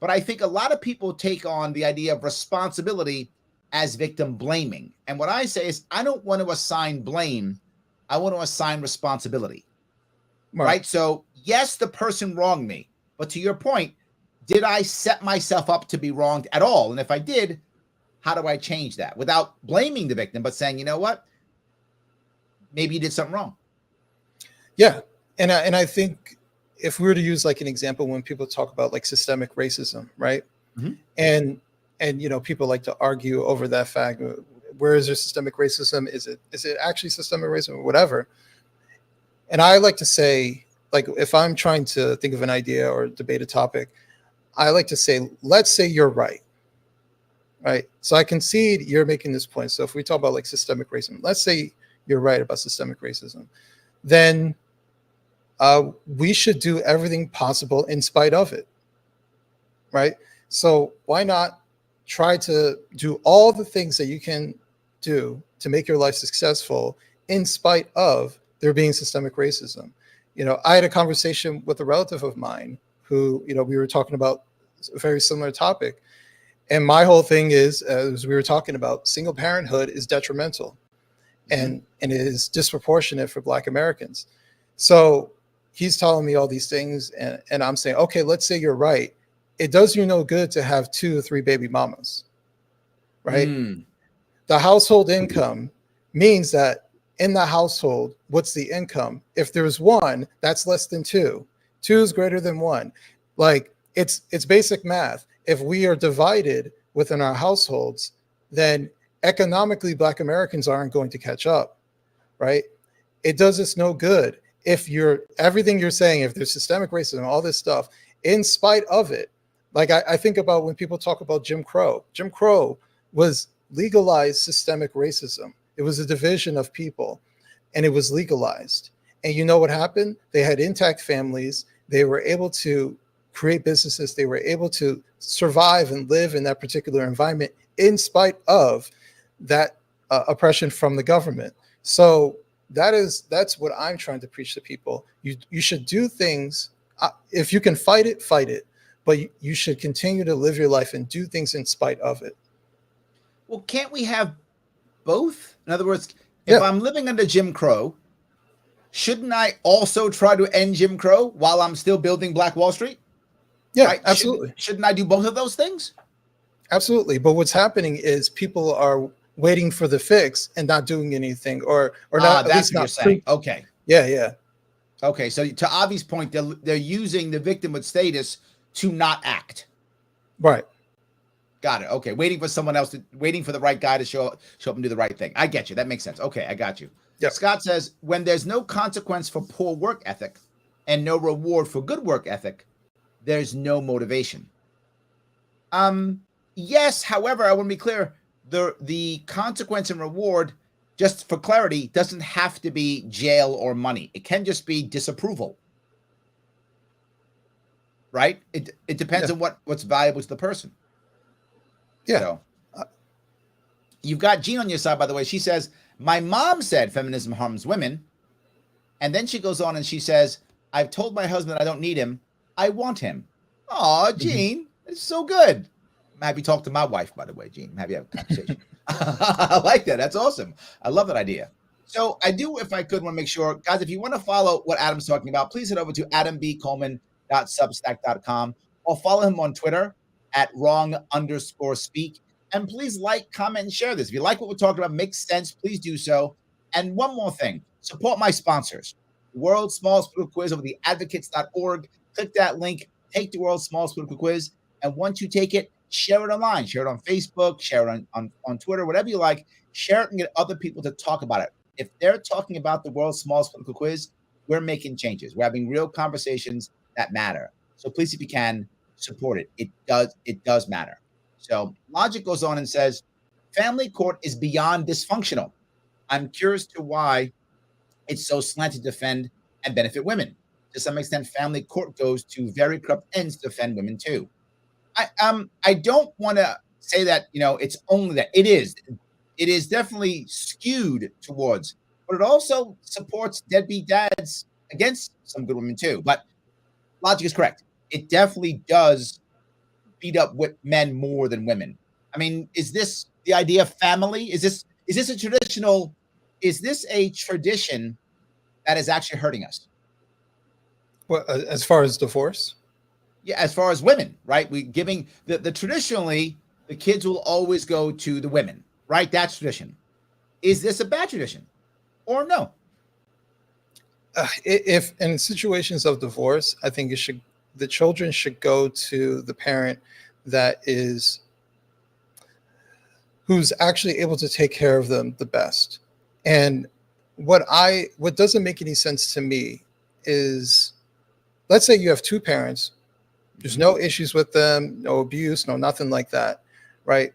but I think a lot of people take on the idea of responsibility as victim blaming. And what I say is I don't want to assign blame. I want to assign responsibility, right? So yes, the person wronged me, but to your point, did I set myself up to be wronged at all? And if I did, how do I change that without blaming the victim, but saying, you know what? Maybe you did something wrong. Yeah. And I think if we were to use like an example, when people talk about like systemic racism, right? Mm-hmm. And people like to argue over that fact. Where is there systemic racism? Is it actually systemic racism or whatever? And I like to say, like, if I'm trying to think of an idea or debate a topic, I like to say, let's say you're right. Right. So I concede you're making this point. So if we talk about like systemic racism, let's say you're right about systemic racism, then we should do everything possible in spite of it. Right. So why not try to do all the things that you can do to make your life successful in spite of there being systemic racism? I had a conversation with a relative of mine who, we were talking about a very similar topic. And my whole thing is, as we were talking about, single parenthood is detrimental and it is disproportionate for Black Americans. So he's telling me all these things and I'm saying, okay, let's say you're right. It does you no good to have 2 or 3 baby mamas, right? The household income means that in the household, what's the income? If there's 1, that's less than 2. 2 is greater than 1. Like it's basic math. If we are divided within our households, then economically Black Americans aren't going to catch up, right? It does us no good. If everything you're saying, if there's systemic racism, all this stuff, in spite of it, like I think about when people talk about Jim Crow. Jim Crow was legalized systemic racism. It was a division of people and it was legalized. And you know what happened? They had intact families. They were able to create businesses. They were able to survive and live in that particular environment in spite of that oppression from the government. So that's what I'm trying to preach to people. You should do things. If you can fight it, but you should continue to live your life and do things in spite of it. Well, can't we have both? In other words, if I'm living under Jim Crow, shouldn't I also try to end Jim Crow while I'm still building Black Wall Street? Yeah, right? absolutely. Shouldn't I do both of those things? Absolutely. But what's happening is people are waiting for the fix and not doing anything, or not, at That's least what you're not saying. Okay. Yeah, yeah. Okay. So to Avi's point, they're using the victimhood status to not act. Right. Got it. Okay. Waiting for the right guy to show up and do the right thing. I get you. That makes sense. Okay. I got you. Yep. Scott says, when there's no consequence for poor work ethic and no reward for good work ethic, there's no motivation. Yes. However, I want to be clear. The consequence and reward, just for clarity, doesn't have to be jail or money. It can just be disapproval. Right? It depends Yeah. on what's valuable to the person. Yeah. So you've got Jean on your side, by the way. She says, my mom said feminism harms women. And then she goes on and she says, I've told my husband I don't need him. I want him. Aw, Jean, it's so good. I'm happy to talk to my wife, by the way, Jean. I'm happy to have a conversation. I like that. That's awesome. I love that idea. So I do, if I could, want to make sure, guys, if you want to follow what Adam's talking about, please head over to adambcoleman.substack.com or follow him on Twitter at wrong_speak. And please like, comment, and share this. If you like what we're talking about, makes sense, please do so. And one more thing, support my sponsors. World's Smallest Political Quiz over the advocates.org. Click that link, take the World's Smallest Political Quiz, and once you take it, share it online. Share it on Facebook, share it on Twitter, whatever you like. Share it and get other people to talk about it. If they're talking about the World's Smallest Political Quiz, we're making changes. We're having real conversations that matter. So please, if you can, support it. It does matter. So Logic goes on and says, family court is beyond dysfunctional. I'm curious to why it's so slanted to defend and benefit women. To some extent, family court goes to very corrupt ends to defend women too. I don't want to say that, it's only that. It is definitely skewed towards, but it also supports deadbeat dads against some good women too. But Logic is correct. It definitely does beat up with men more than women. I mean, is this the idea of family? Is this a traditional? Is this a tradition that is actually hurting us? Well, as far as divorce? Yeah, as far as women, right? We giving the traditionally the kids will always go to the women, right? That's tradition. Is this a bad tradition, or no? If in situations of divorce, I think the children should go to the parent who's actually able to take care of them the best. And what doesn't make any sense to me is, let's say you have two parents, there's no issues with them, no abuse, no nothing like that, right?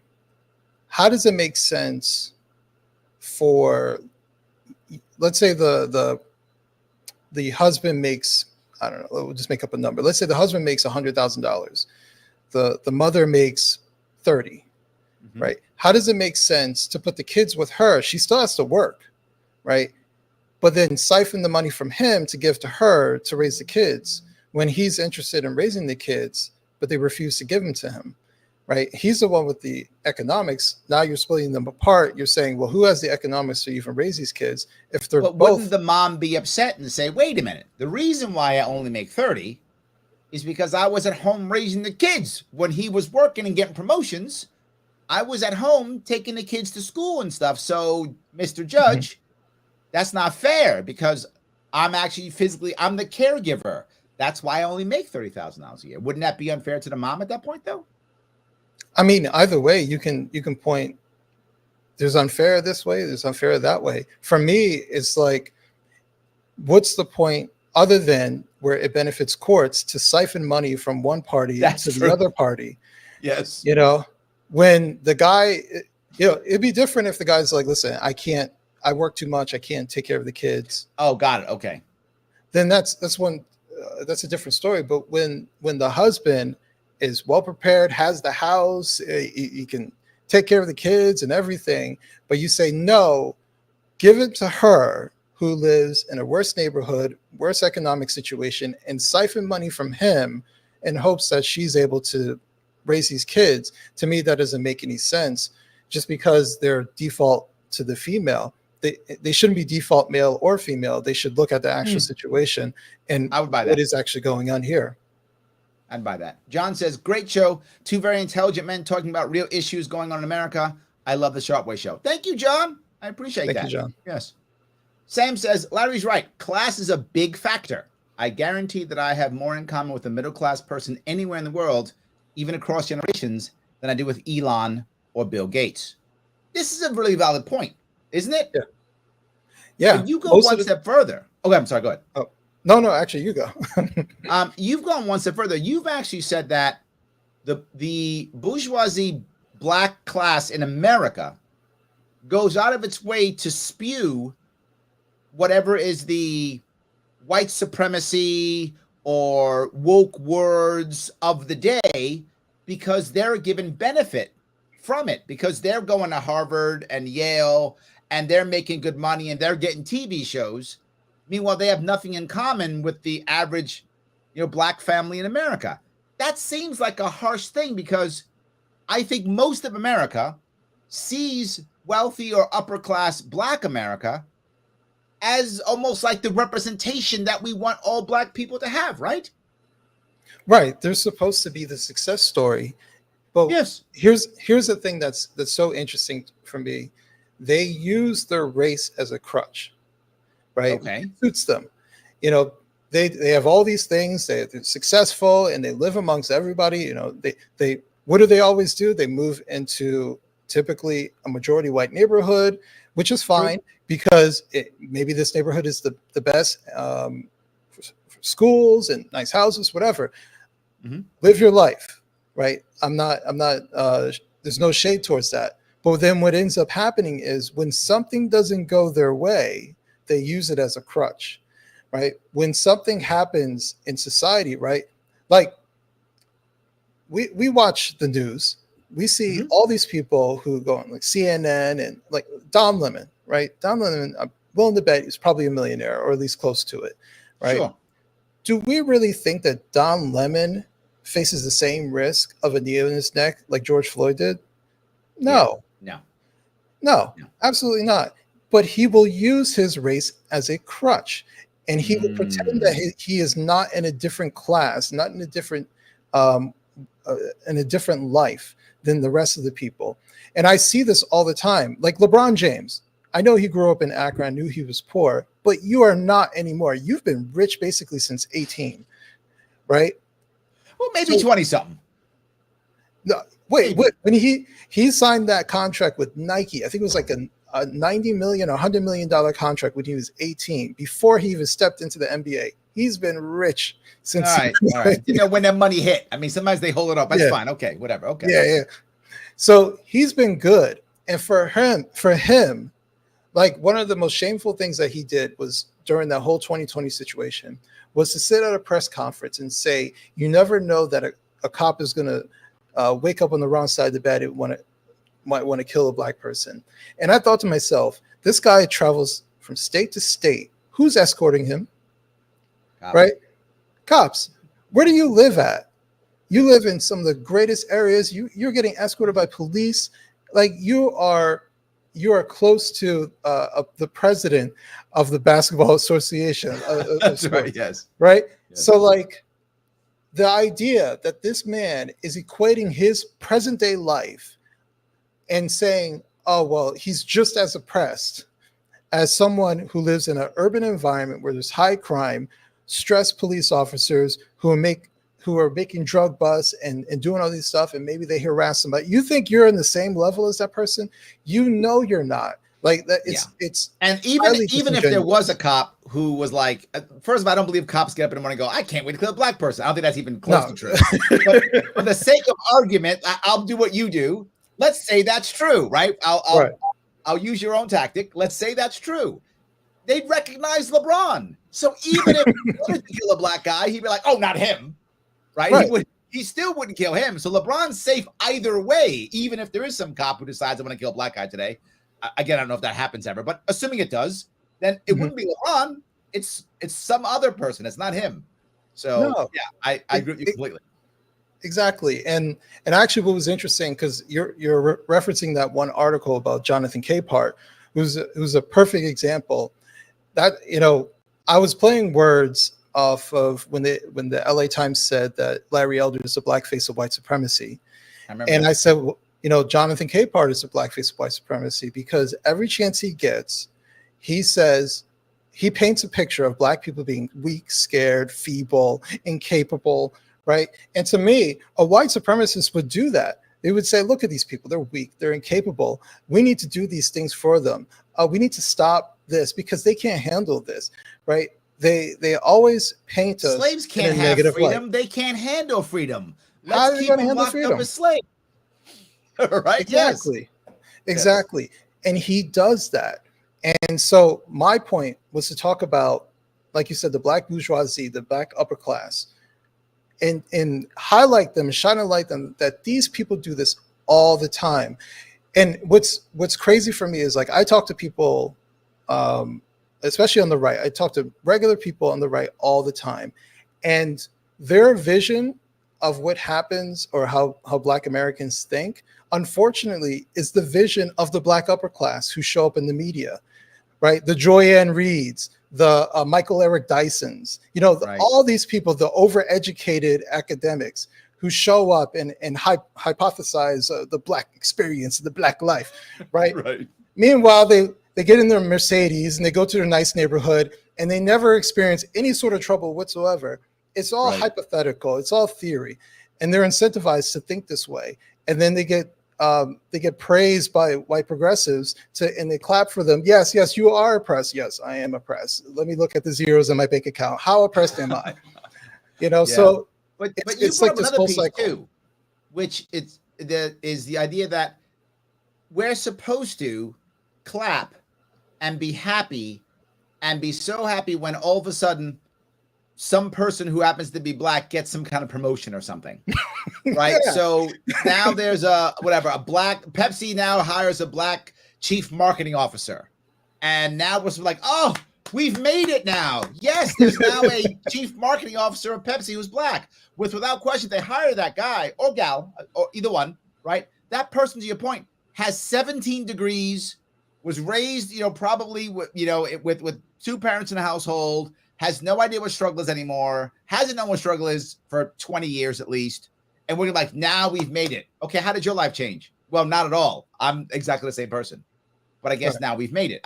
How does it make sense for, let's say the husband makes, I don't know, we'll just make up a number. Let's say the husband makes $100,000. The mother makes 30, right? How does it make sense to put the kids with her? She still has to work, right? But then siphon the money from him to give to her to raise the kids when he's interested in raising the kids, but they refuse to give them to him, right? He's the one with the economics. Now you're splitting them apart. You're saying, well, who has the economics to even raise these kids if they're both? Wouldn't the mom be upset and say, wait a minute, the reason why I only make 30 is because I was at home raising the kids. When he was working and getting promotions, I was at home taking the kids to school and stuff. So, Mr. Judge, that's not fair because I'm actually I'm the caregiver. That's why I only make $30,000 a year. Wouldn't that be unfair to the mom at that point, though? I mean, either way, you can point. There's unfair this way. There's unfair that way. For me, it's like, what's the point other than where it benefits courts to siphon money from one party to the other party? Yes. When the guy, it'd be different if the guy's like, listen, I work too much. I can't take care of the kids. Oh, got it. Okay. Then that's a different story. But when the husband is well prepared, has the house, he can take care of the kids and everything, but you say, no, give it to her who lives in a worse neighborhood, worse economic situation, and siphon money from him in hopes that she's able to raise these kids. To me, that doesn't make any sense. Just because they're default to the female, they shouldn't be default male or female. They should look at the actual situation and I would buy that. what is actually going on here. I'd buy that. John says, great show. Two very intelligent men talking about real issues going on in America. I love the Sharp Way show. Thank you, John. I appreciate Thank that. you, John. Yes. Sam says, Larry's right. Class is a big factor. I guarantee that I have more in common with a middle class person anywhere in the world, even across generations, than I do with Elon or Bill Gates. This is a really valid point, isn't it? Yeah. Yeah. But you go one step further. Okay, I'm sorry. Go ahead. Oh, no, actually, you go. You've gone one step further. You've actually said that the bourgeoisie black class in America goes out of its way to spew whatever is the white supremacy or woke words of the day because they're given benefit from it, because they're going to Harvard and Yale and they're making good money and they're getting TV shows. Meanwhile, they have nothing in common with the average, black family in America. That seems like a harsh thing because I think most of America sees wealthy or upper class black America as almost like the representation that we want all black people to have, right? Right. They're supposed to be the success story. But yes, here's the thing that's so interesting for me. They use their race as a crutch, right? Okay. It suits them. They have all these things. They're successful and they live amongst everybody. They what do they always do? They move into typically a majority white neighborhood, which is fine because maybe this neighborhood is the best for schools and nice houses, whatever. Mm-hmm. Live your life, right? I'm not. There's no shade towards that. But then what ends up happening is when something doesn't go their way, they use it as a crutch, right? When something happens in society, right? Like we watch the news, we see all these people who go on like CNN and like Don Lemon, right? Don Lemon, I'm willing to bet he's probably a millionaire or at least close to it, right? Sure. Do we really think that Don Lemon faces the same risk of a knee in his neck like George Floyd did? No. Yeah. No, absolutely not. But he will use his race as a crutch, and he will pretend that he is not in a different class, not in a different life than the rest of the people. And I see this all the time. Like LeBron James, I know he grew up in Akron, knew he was poor, but you are not anymore. You've been rich basically since 18, right? Well, maybe 20 something. No, wait. When he signed that contract with Nike, I think it was like a $90 million or $100 million contract when he was 18, before he even stepped into the NBA. He's been rich since. All right. When that money hit. I mean, sometimes they hold it up. That's fine. Okay, whatever. Okay. Yeah. So he's been good. And for him, like one of the most shameful things that he did was during that whole 2020 situation was to sit at a press conference and say, you never know that a cop is going to wake up on the wrong side of the bed and might want to kill a black person. And I thought to myself, this guy travels from state to state. Who's escorting him? Cops. Right? Cops. Where do you live at? You live in some of the greatest areas. You're getting escorted by police. Like you are close to the president of the Basketball Association. That's right. Yes. Right. Yes. So like the idea that this man is equating his present day life and saying, oh, well, he's just as oppressed as someone who lives in an urban environment where there's high crime, stressed police officers who are making drug busts and doing all these stuff, and maybe they harass somebody. You think you're in the same level as that person? You know you're not. Like that. It's and even if there was a cop who was like, first of all, I don't believe cops get up in the morning and go, I can't wait to kill a black person. I don't think that's even close to true. But for the sake of argument, I'll do what you do. Let's say that's true, right? I'll use your own tactic. Let's say that's true. They'd recognize LeBron. So even if he wanted to kill a black guy, he'd be like, oh, not him. Right? He still wouldn't kill him. So LeBron's safe either way, even if there is some cop who decides I want to kill a black guy today. Again, I don't know if that happens ever, but assuming it does, then it wouldn't be LeBron. It's some other person. It's not him. So I agree with you completely. Exactly. And actually what was interesting, because you're referencing that one article about Jonathan Capehart, who's a perfect example that, I was playing words off of when the LA Times said that Larry Elder is a blackface of white supremacy. I remember And that. I said, well, Jonathan Capehart is a blackface of white supremacy, because every chance he gets, he says, he paints a picture of black people being weak, scared, feeble, incapable, right? And to me, a white supremacist would do that. They would say, look at these people, they're weak, they're incapable. We need to do these things for them. We need to stop this because they can't handle this, right? They always paint us Slaves can't in a have negative freedom. light. They can't handle freedom. How are Let's they keep going to them handle locked freedom? up as slaves. Right? Yes. Exactly. And he does that. And so my point was to talk about, like you said, the black bourgeoisie, the black upper class, and highlight them, shine a light on them, that these people do this all the time. And what's crazy for me is, like, I talk to people, especially on the right. I talk to regular people on the right all the time, and their vision of what happens, or how Black Americans think, unfortunately, is the vision of the black upper class who show up in the media, right? The Joyanne Reeds, the Michael Eric Dysons, Right. all these people, the overeducated academics who show up and hypothesize the black experience, the black life, right? Right. Meanwhile, they get in their Mercedes and they go to their nice neighborhood and they never experience any sort of trouble whatsoever. It's all Right. hypothetical. It's all theory, and they're incentivized to think this way. And then they get praised by white progressives and they clap for them. Yes, you are oppressed. Yes, I am oppressed. Let me look at the zeros in my bank account. How oppressed am I? So But you it's brought like up this another whole piece cycle. too, which is the idea that we're supposed to clap and be happy and be so happy when all of a sudden some person who happens to be black gets some kind of promotion or something. Right. Yeah. So now there's a black Pepsi now hires a black chief marketing officer. And now we're like, oh, we've made it now. Yes, there's now a chief marketing officer of Pepsi who's black. Without question, they hire that guy or gal or either one, right? That person, to your point, has 17 degrees, was raised, probably with two parents in a household, has no idea what struggle is anymore, hasn't known what struggle is for 20 years at least. And we're like, now we've made it. Okay, how did your life change? Well, not at all. I'm exactly the same person. But I guess Right. now we've made it.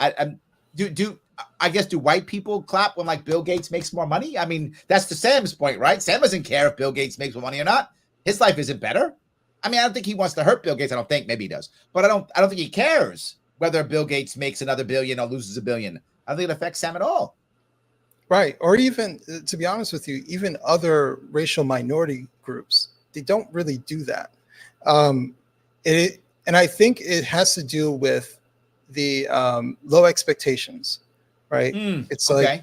Do white people clap when, like, Bill Gates makes more money? I mean, that's to Sam's point, right? Sam doesn't care if Bill Gates makes more money or not. His life isn't better. I mean, I don't think he wants to hurt Bill Gates. I don't think. Maybe he does. But I don't think he cares whether Bill Gates makes another billion or loses a billion. I don't think it affects Sam at all. Right. Or even, to be honest with you, even other racial minority groups, they don't really do that. And I think it has to do with the low expectations, right? It's Okay.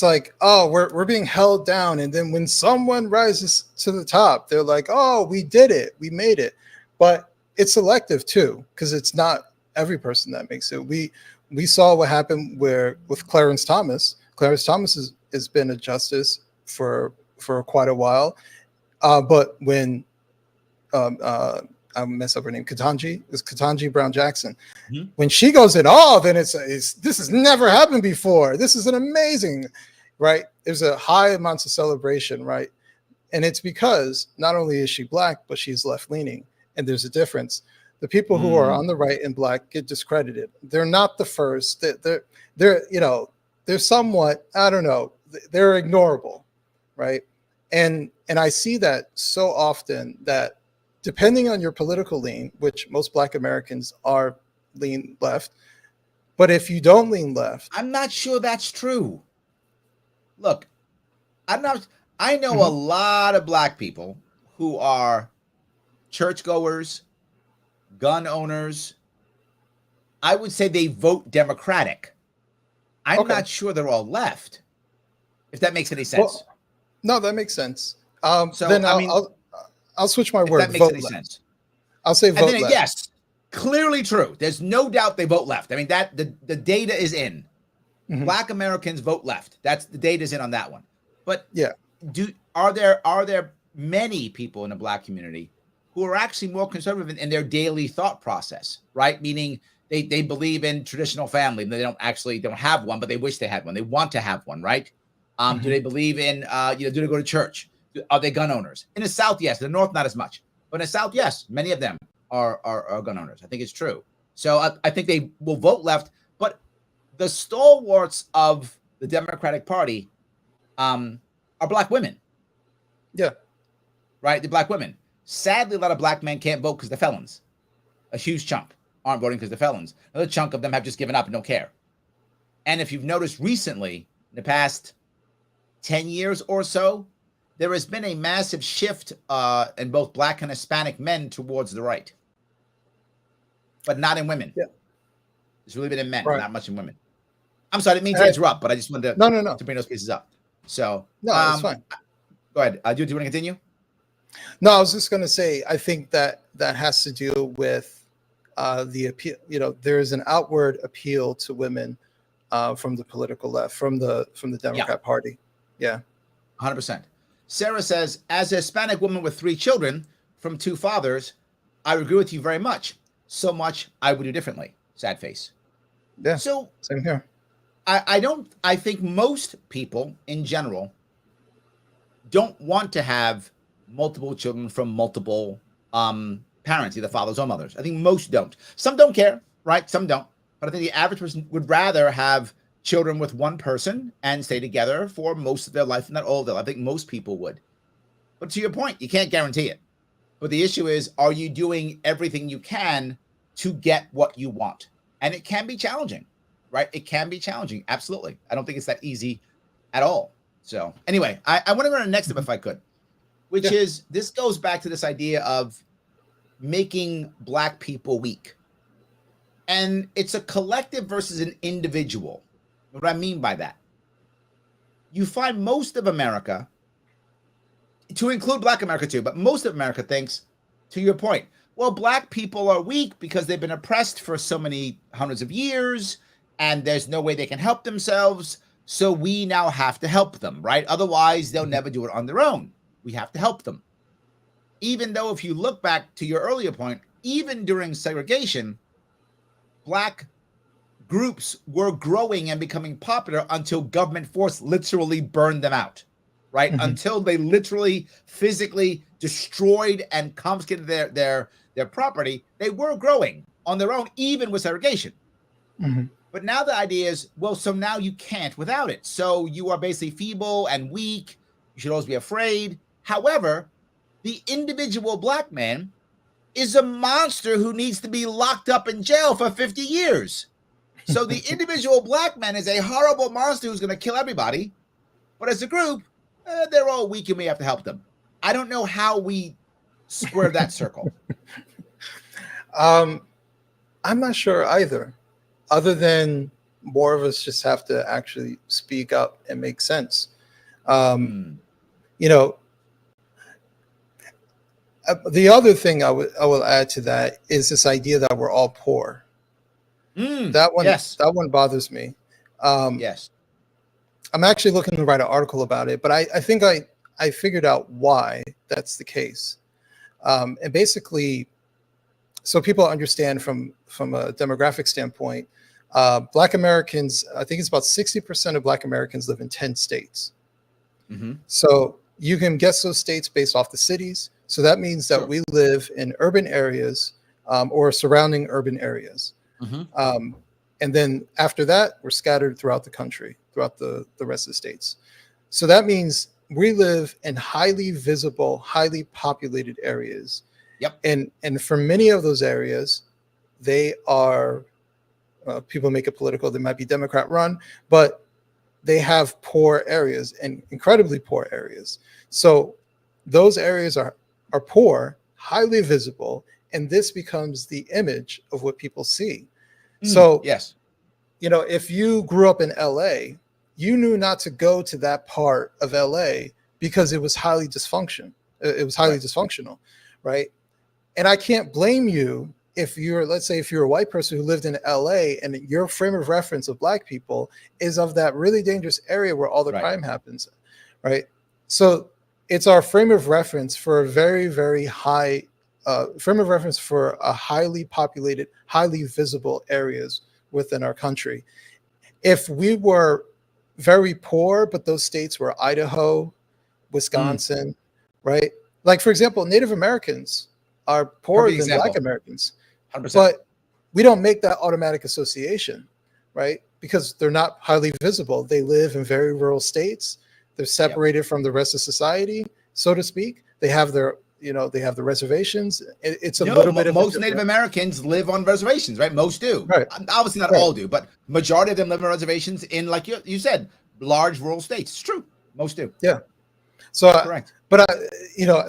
like, oh, we're being held down, and then when someone rises to the top, they're like, oh, we did it, we made it. But it's selective too, because it's not every person that makes it. We saw what happened with Clarence Thomas. Clarence Thomas has been a justice for quite a while, but when I mess up her name, Ketanji Brown Jackson. Mm-hmm. When she goes in, then it's this has never happened before. This is an amazing, right? There's a high amounts of celebration, right? And it's because not only is she black, but she's left leaning, and there's a difference. The people who are on the right and black get discredited. They're not the first. They're somewhat, I don't know, they're ignorable, right? And I see that so often that depending on your political lean, which most black Americans are lean left, but if you don't lean left, I'm not sure that's true. Look, I know a lot of black people who are churchgoers, gun owners. I would say they vote Democratic. I'm Okay. not sure they're all left, if that makes any sense. Well, no, that makes sense. So, Then I mean, I'll switch my if word. that makes Vote any left. sense. I'll say And vote then, left. yes, clearly true. There's no doubt they vote left. I mean, that the data is in. Black Americans vote left. That's the data's in on that one. But Yeah. Are there many people in the black community who are actually more conservative in their daily thought process, right? Meaning they believe in traditional family. They don't have one, but they wish they had one. They want to have one, right? Do they believe in, do they go to church? Are they gun owners? In the South, yes. In the North, not as much. But in the South, yes, many of them are gun owners. I think it's true. So I think they will vote left. But the stalwarts of the Democratic Party are black women. Yeah. Right? The black women. Sadly, a lot of black men can't vote because they're felons. A huge chunk aren't voting because they're felons. Another chunk of them have just given up and don't care. And if you've noticed recently, in the past 10 years or so, there has been a massive shift in both black and Hispanic men towards the right, but not in women. Yeah. It's really been in men, Right. not much in women. I'm sorry, I didn't mean to interrupt, but I just wanted to bring those pieces up. So, no, that's fine. Go ahead. Do you want to continue? No, I was just going to say, I think that has to do with the appeal. There is an outward appeal to women from the political left, from the Democrat Party. Yeah. 100%. Sarah says, as a Hispanic woman with 3 children from 2 fathers, I agree with you very much. So much I would do differently. Sad face. Yeah. So same here. I think most people in general don't want to have multiple children from multiple parents, either fathers or mothers. I think most don't. Some don't care, right? Some don't. But I think the average person would rather have children with one person and stay together for most of their life, not all of their life. I think most people would. But to your point, you can't guarantee it. But the issue is, are you doing everything you can to get what you want? And it can be challenging, right? It can be challenging. Absolutely. I don't think it's that easy at all. So anyway, I want to go to the next step if I could, which is, this goes back to this idea of making black people weak. And it's a collective versus an individual. What do I mean by that? You find most of America, to include Black America too, but most of America thinks, to your point, well, black people are weak because they've been oppressed for so many hundreds of years, and there's no way they can help themselves. So we now have to help them, right? Otherwise, they'll never do it on their own. We have to help them. Even though, if you look back to your earlier point, even during segregation, black groups were growing and becoming popular until government force literally burned them out, right? Until they literally physically destroyed and confiscated their property, they were growing on their own, even with segregation. But now the idea is, well, so now you can't without it. So you are basically feeble and weak. You should always be afraid. However, the individual black man is a monster who needs to be locked up in jail for 50 years. So the individual black man is a horrible monster who's going to kill everybody. But as a group, they're all weak and we have to help them. I don't know how we square that circle. I'm not sure either, other than more of us just have to actually speak up and make sense. The other thing I will add to that is this idea that we're all poor. That one bothers me. Yes. I'm actually looking to write an article about it, but I think I figured out why that's the case. And basically, so people understand from a demographic standpoint, Black Americans, I think it's about 60% of Black Americans live in 10 states. So you can guess those states based off the cities. So that means that we live in urban areas or surrounding urban areas. And then after that, we're scattered throughout the country, throughout the rest of the states. So that means we live in highly visible, highly populated areas. And for many of those areas, they are, people make it political, they might be Democrat run, but they have poor areas and incredibly poor areas. So those areas are poor, highly visible, and this becomes the image of what people see. So, if you grew up in LA, you knew not to go to that part of LA because it was highly dysfunctional. It was highly dysfunctional, right? And I can't blame you if you're, let's say, if you're a white person who lived in LA and your frame of reference of Black people is of that really dangerous area where all the crime happens, right? So it's our frame of reference for a very, very high frame of reference for a highly populated, highly visible areas within our country. If we were very poor, but those states were Idaho, Wisconsin, right? Like, for example, Native Americans are poorer Perfect than Black example. Americans, 100%. but we don't make that automatic association, right? Because they're not highly visible. They live in very rural states. They're separated from the rest of society, so to speak. They have their, they have the reservations. It's a little bit of a most Native different, Americans live on reservations, right? Most do. right? Obviously, not Right. all do, but majority of them live on reservations in, like you said, large rural states. It's true. Most do. Yeah. So, Correct. but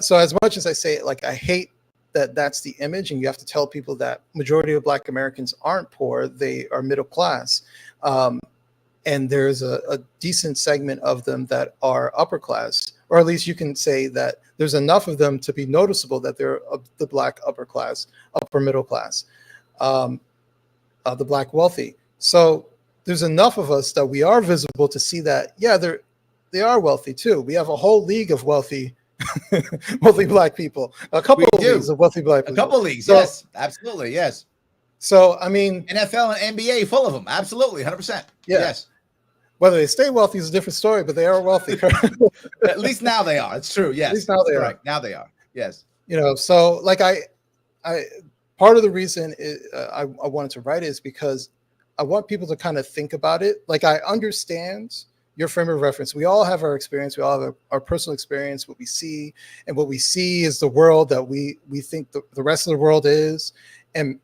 so as much as I say it, like, I hate that that's the image, and you have to tell people that majority of Black Americans aren't poor; they are middle class, and there's a decent segment of them that are upper class, or at least you can say that there's enough of them to be noticeable that they're the Black upper class, upper middle class, the Black wealthy. So there's enough of us that we are visible to see that, yeah, they are wealthy too. We have a whole league of wealthy Black people, a couple of leagues of wealthy Black people. A couple leagues, yes, absolutely, yes. So, I mean, NFL and NBA full of them, absolutely, 100%. Yeah. Yes. Whether they stay wealthy is a different story, but they are wealthy. At least now they are. It's true. Yes. At least now they Correct. are. Now they are. Yes. So like I part of the reason I wanted to write it is because I want people to kind of think about it. Like, I understand your frame of reference. We all have our experience. We all have our personal experience, what we see, and what we see is the world that we think the rest of the world is. And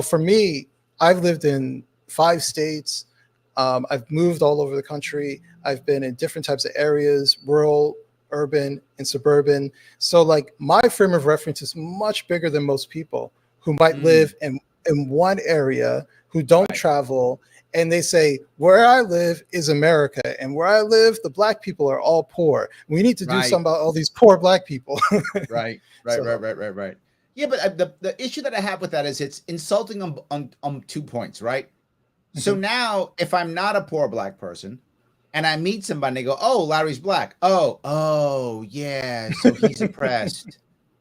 for me, I've lived in 5 states. I've moved all over the country. I've been in different types of areas, rural, urban, and suburban. So, like, my frame of reference is much bigger than most people who might live in one area, who don't travel, and they say, where I live is America, and where I live, the Black people are all poor. We need to do something about all these poor Black people. Right. Yeah, but the issue that I have with that is it's insulting on 2 points, right? So now, if I'm not a poor Black person, and I meet somebody, and they go, "Oh, Larry's Black. Oh, yeah. So he's oppressed,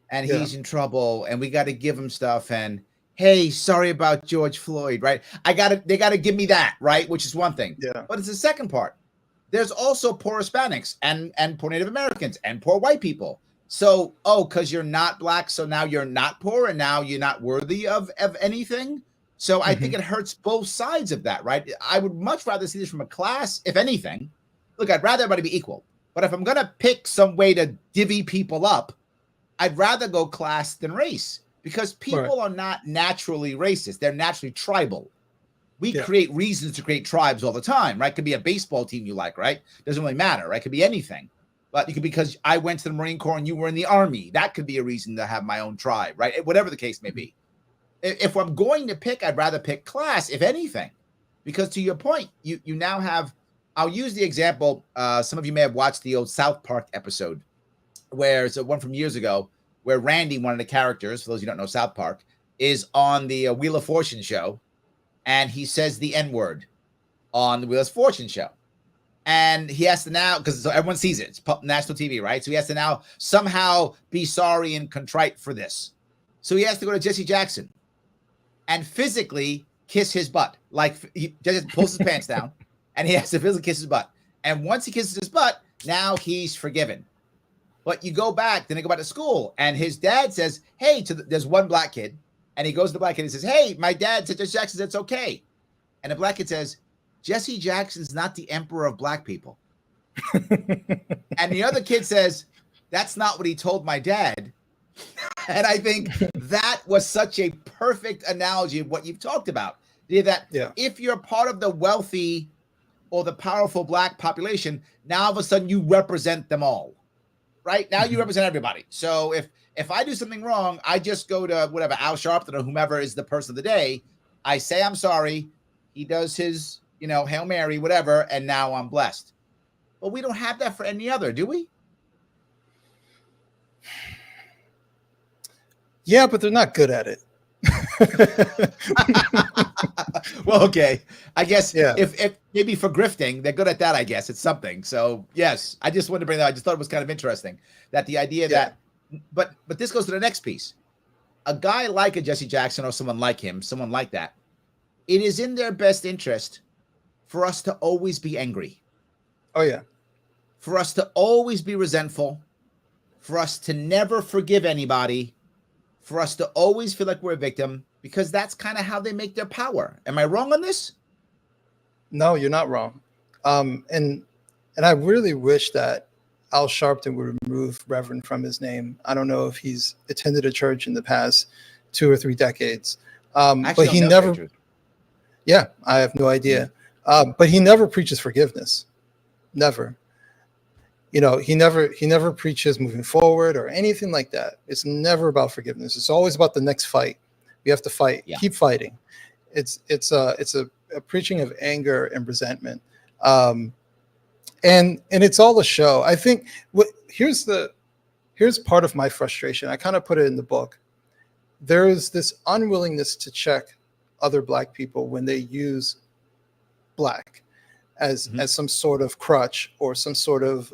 and he's in trouble, and we got to give him stuff. And hey, sorry about George Floyd, right? They got to give me that, right? Which is one thing. Yeah. But it's the second part. There's also poor Hispanics and poor Native Americans and poor white people. So, because you're not Black, so now you're not poor, and now you're not worthy of anything. So I think it hurts both sides of that, right? I would much rather see this from a class, if anything. Look, I'd rather everybody be equal. But if I'm going to pick some way to divvy people up, I'd rather go class than race, because people are not naturally racist. They're naturally tribal. We create reasons to create tribes all the time, right? Could be a baseball team you like, right? Doesn't really matter, right? Could be anything. But it could be because I went to the Marine Corps and you were in the Army. That could be a reason to have my own tribe, right? Whatever the case may be. If I'm going to pick, I'd rather pick class, if anything, because to your point, you now have, I'll use the example. Some of you may have watched the old South Park episode, where it's one from years ago, where Randy, one of the characters, for those who don't know South Park, is on the Wheel of Fortune show, and he says the N-word on the Wheel of Fortune show. And he has to now, because everyone sees it, it's national TV, right? So he has to now somehow be sorry and contrite for this. So he has to go to Jesse Jackson and physically kiss his butt. Like, he just pulls his pants down, and he has to physically kiss his butt. And once he kisses his butt, now he's forgiven. But you go back, then they go back to school, and his dad says, hey, there's one Black kid, and he goes to the Black kid and says, hey, my dad said Jesse Jackson, that's okay. And the Black kid says, Jesse Jackson's not the emperor of Black people. And the other kid says, that's not what he told my dad. And I think that was such a perfect analogy of what you've talked about. If you're part of the wealthy or the powerful Black population, now all of a sudden you represent them all, right? Now you represent everybody. So if I do something wrong, I just go to whatever, Al Sharpton or whomever is the person of the day. I say, I'm sorry. He does his, Hail Mary, whatever, and now I'm blessed. But we don't have that for any other, do we? Yeah, but they're not good at it. Well, okay. I guess if maybe for grifting, they're good at that, I guess. It's something. So, yes, I just wanted to bring that. I just thought it was kind of interesting that the idea that, but this goes to the next piece. A guy like a Jesse Jackson or someone like him, someone like that, it is in their best interest for us to always be angry. Oh yeah. For us to always be resentful, for us to never forgive anybody, for us to always feel like we're a victim, because that's kind of how they make their power. Am I wrong on this? No, you're not wrong. And I really wish that Al Sharpton would remove Reverend from his name. I don't know if he's attended a church in the past 2 or 3 decades, but he never. Yeah, I have no idea. But he never preaches forgiveness. Never. You know, he never preaches moving forward or anything like that. It's never about forgiveness. It's always about the next fight. We have to fight. Yeah. Keep fighting. It's a preaching of anger and resentment. And it's all a show. I think here's part of my frustration. I kind of put it in the book. There is this unwillingness to check other Black people when they use Black as some sort of crutch or some sort of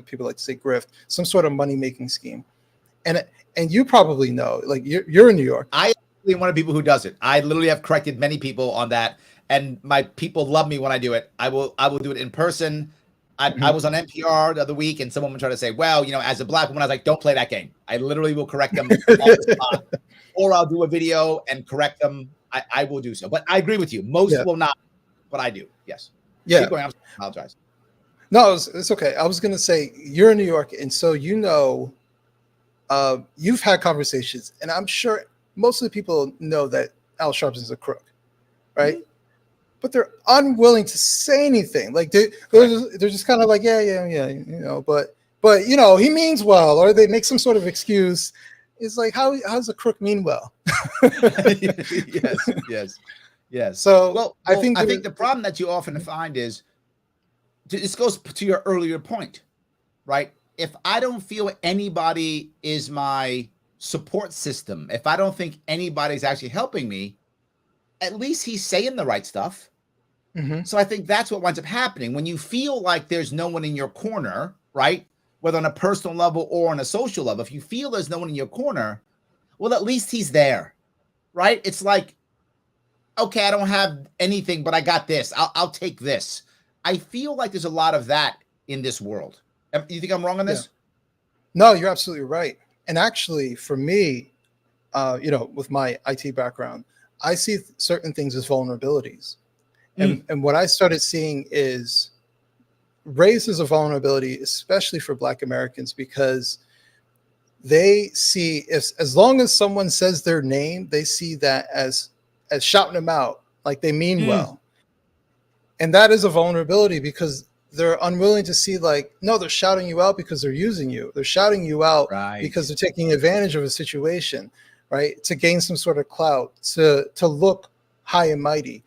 people like to say grift, some sort of money making scheme. And you probably know, like you're in New York. I am one of the people who does it. I literally have corrected many people on that, and my people love me when I do it. I will do it in person. I was on NPR the other week, and someone would try to say, well, you know, as a Black woman, I was like, don't play that game. I literally will correct them on the spot, or I'll do a video and correct them. I will do so. But I agree with you. Most will not, but I do. Yes. Yeah. Keep going. I apologize. No, it's okay. I was going to say, you're in New York, and so you know, you've had conversations, and I'm sure most of the people know that Al Sharpton is a crook, right? But they're unwilling to say anything. Like they're just kind of like, yeah, you know, but you know, he means well, or they make some sort of excuse. It's like, how does a crook mean well? Yes. So I think the problem that you often find is, this goes to your earlier point, right? If I don't feel anybody is my support system, if I don't think anybody's actually helping me, at least he's saying the right stuff. So I think that's what winds up happening. When you feel like there's no one in your corner, right? Whether on a personal level or on a social level, if you feel there's no one in your corner, well, at least he's there, right? It's like, okay, I don't have anything, but I got this. I'll take this. I feel like there's a lot of that in this world. You think I'm wrong on this? Yeah. No, you're absolutely right. And actually, for me, you know, with my IT background, I see certain things as vulnerabilities. And what I started seeing is race as a vulnerability, especially for Black Americans, because they see, as long as someone says their name, they see that as shouting them out, like they mean well. And that is a vulnerability because they're unwilling to see, like, no, they're shouting you out because they're using you. They're shouting you out because they're taking advantage of a situation, right? To gain some sort of clout, to look high and mighty.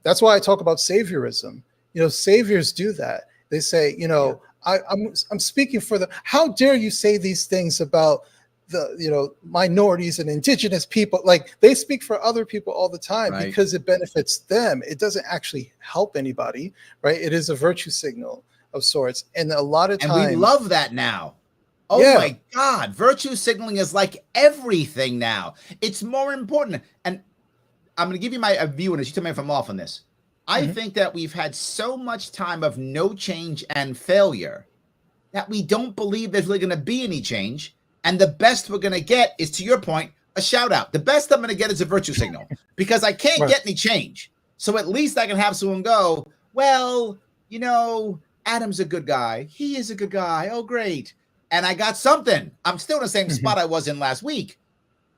That's why I talk about saviorism. You know, saviors do that. They say, you know, I'm speaking for them. How dare you say these things about the, you know, minorities and indigenous people? Like, they speak for other people all the time because it benefits them. It doesn't actually help anybody, right? It is a virtue signal of sorts. And a lot of times, and we love that now. Oh my God, virtue signaling is like everything now. It's more important. And I'm going to give you my view on this. You tell me if I'm off on this. I think that we've had so much time of no change and failure that we don't believe there's really going to be any change. And the best we're going to get is, to your point, a shout out. The best I'm going to get is a virtue signal because I can't get any change. So at least I can have someone go, well, you know, Adam's a good guy. He is a good guy. Oh, great. And I got something. I'm still in the same spot I was in last week.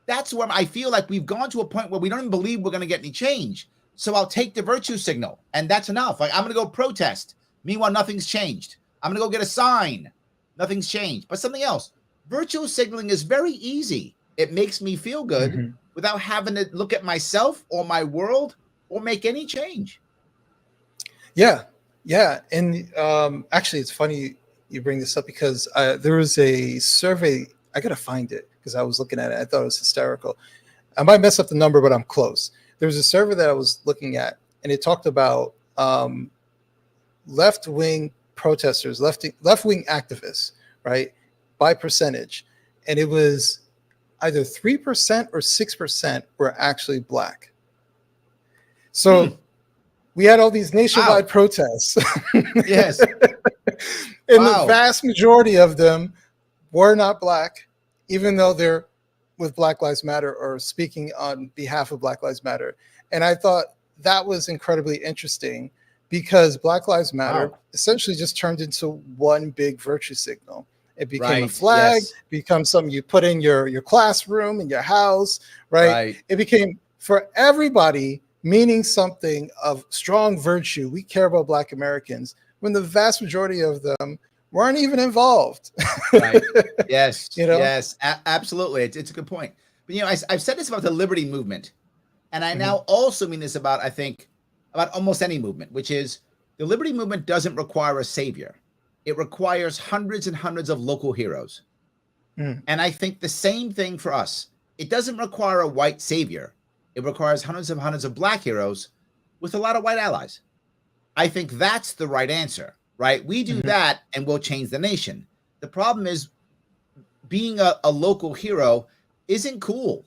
That's where I feel like we've gone to a point where we don't even believe we're going to get any change. So I'll take the virtue signal, and that's enough. Like, I'm going to go protest. Meanwhile, nothing's changed. I'm going to go get a sign. Nothing's changed. But something else. Virtue signaling is very easy. It makes me feel good without having to look at myself or my world or make any change. Yeah. And actually, it's funny you bring this up because there was a survey. I got to find it because I was looking at it. I thought it was hysterical. I might mess up the number, but I'm close. There was a survey that I was looking at, and it talked about left-wing protesters, left-wing activists, right, by percentage. And it was either 3% or 6% were actually Black. So we had all these nationwide protests. Yes. And the Wow. vast majority of them were not black, even though they're with Black Lives Matter or speaking on behalf of Black Lives Matter. And I thought that was incredibly interesting because Black Lives Matter Wow. essentially just turned into one big virtue signal. It became a Right. flag, Yes. becomes something you put in your classroom, in your house, right? Right. It became for everybody meaning something of strong virtue. We care about Black Americans when the vast majority of them weren't even involved. Right. Yes. You know? Yes. Absolutely. It's a good point. But I've said this about the liberty movement, and I Mhm. now also mean this about, I think, about almost any movement, which is the liberty movement doesn't require a savior. It requires hundreds and hundreds of local heroes. Mhm. And I think the same thing for us. It doesn't require a white savior. It requires hundreds of black heroes with a lot of white allies. I think that's the right answer, right? We do Mhm. that and we'll change the nation. The problem is being a local hero isn't cool,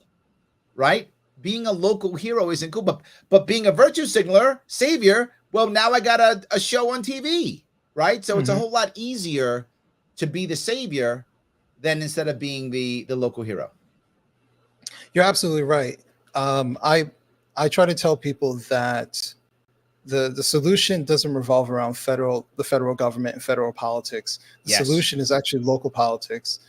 right? Being a local hero isn't cool, but being a virtue signaler, savior, well, now I got a show on TV, right? So it's a Mhm. whole lot easier to be the savior than instead of being the local hero. You're absolutely right. I try to tell people that the solution doesn't revolve around the federal government and federal politics. The Yes. solution is actually local politics.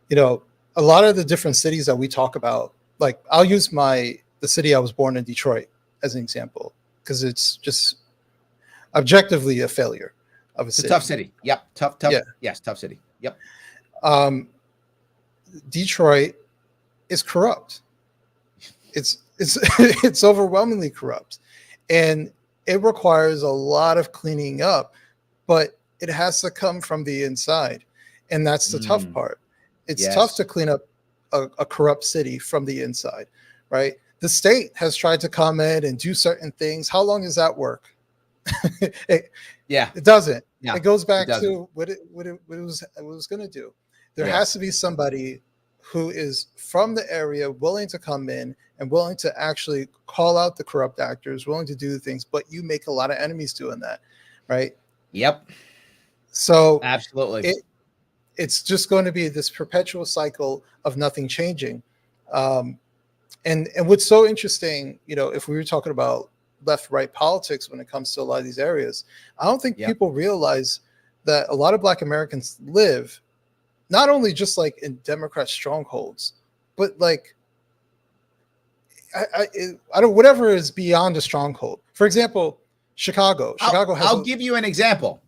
You know, a lot of the different cities that we talk about, like I'll use the city I was born in, Detroit, as an example, because it's just objectively a failure of a It's a tough city. city. Yep. Yeah. Yes, tough city. Yep. Um, Detroit is corrupt. It's it's overwhelmingly corrupt, and it requires a lot of cleaning up, but it has to come from the inside, and that's the tough Mm, part. It's tough to yes. clean up a corrupt city from the inside, right? The state has tried to come in and do certain things. How long does that work? it, Yeah. it doesn't. Yeah. It goes It back doesn't. to what it was going to do. There has to Yes. be somebody who is from the area willing to come in and willing to actually call out the corrupt actors, willing to do things, but you make a lot of enemies doing that, right? Yep. So Absolutely. it it's just going to be this perpetual cycle of nothing changing. Um, and what's so interesting, if we were talking about left right politics when it comes to a lot of these areas, I don't think Yep. people realize that a lot of Black Americans live not only just like in Democrat strongholds, but like I don't whatever is beyond a stronghold. For example, Chicago. Chicago has I'll a give you an example.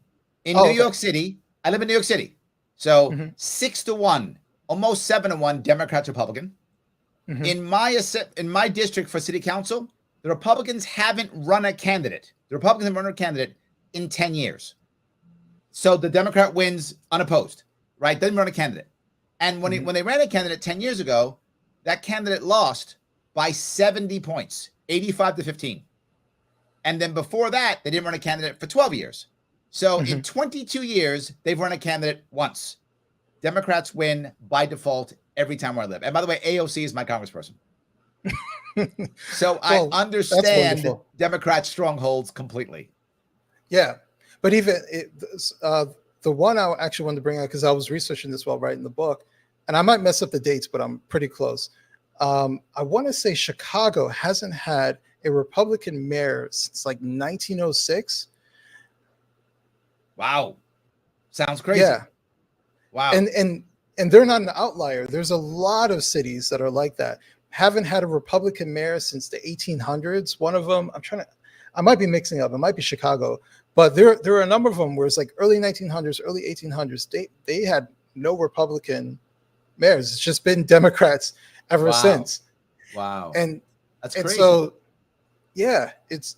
In New oh okay. York City, I live in New York City. So Hmm. 6-1, almost 7-1, Democrats, Republican. Hmm. In my district for city council, the Republicans haven't run a candidate. The Republicans haven't run a candidate in 10 years. So the Democrat wins unopposed, right? Doesn't run a candidate. And when Hmm. when they ran a candidate 10 years ago, that candidate lost by 70 points, 85-15. And then before that, they didn't run a candidate for 12 years. So Hmm. in 22 years, they've run a candidate once. Democrats win by default every time where I live. And by the way, AOC is my congressperson. So I Well, that's understand wonderful. Democrat strongholds completely. Yeah, but the one I actually wanted to bring up because I was researching this while writing the book, and I might mess up the dates, but I'm pretty close. I want to say Chicago hasn't had a Republican mayor since like 1906. Wow. Sounds Yeah, crazy. Wow. and they're not an outlier. There's a lot of cities that are like that. Haven't had a Republican mayor since the 1800s. One of them, I might be mixing up. It might be Chicago, but there are a number of them where it's like early 1900s, early 1800s. They had no Republican mayors. It's just been Democrats ever Wow. since. Wow. And That's and crazy. so yeah, it's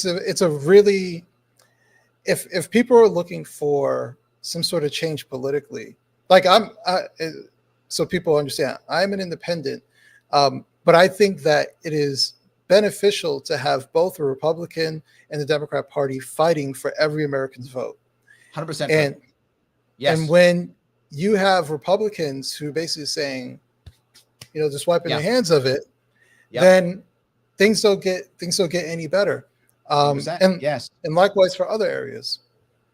a really if people are looking for some sort of change politically, like so people understand, I'm an independent, but I think that it is beneficial to have both the Republican and the Democrat Party fighting for every American's vote. 100% true. And Yes. when you have Republicans who basically saying, just wiping Yeah. their hands of it, Yep. then things don't get any better. 100%. And Yes. likewise for other areas.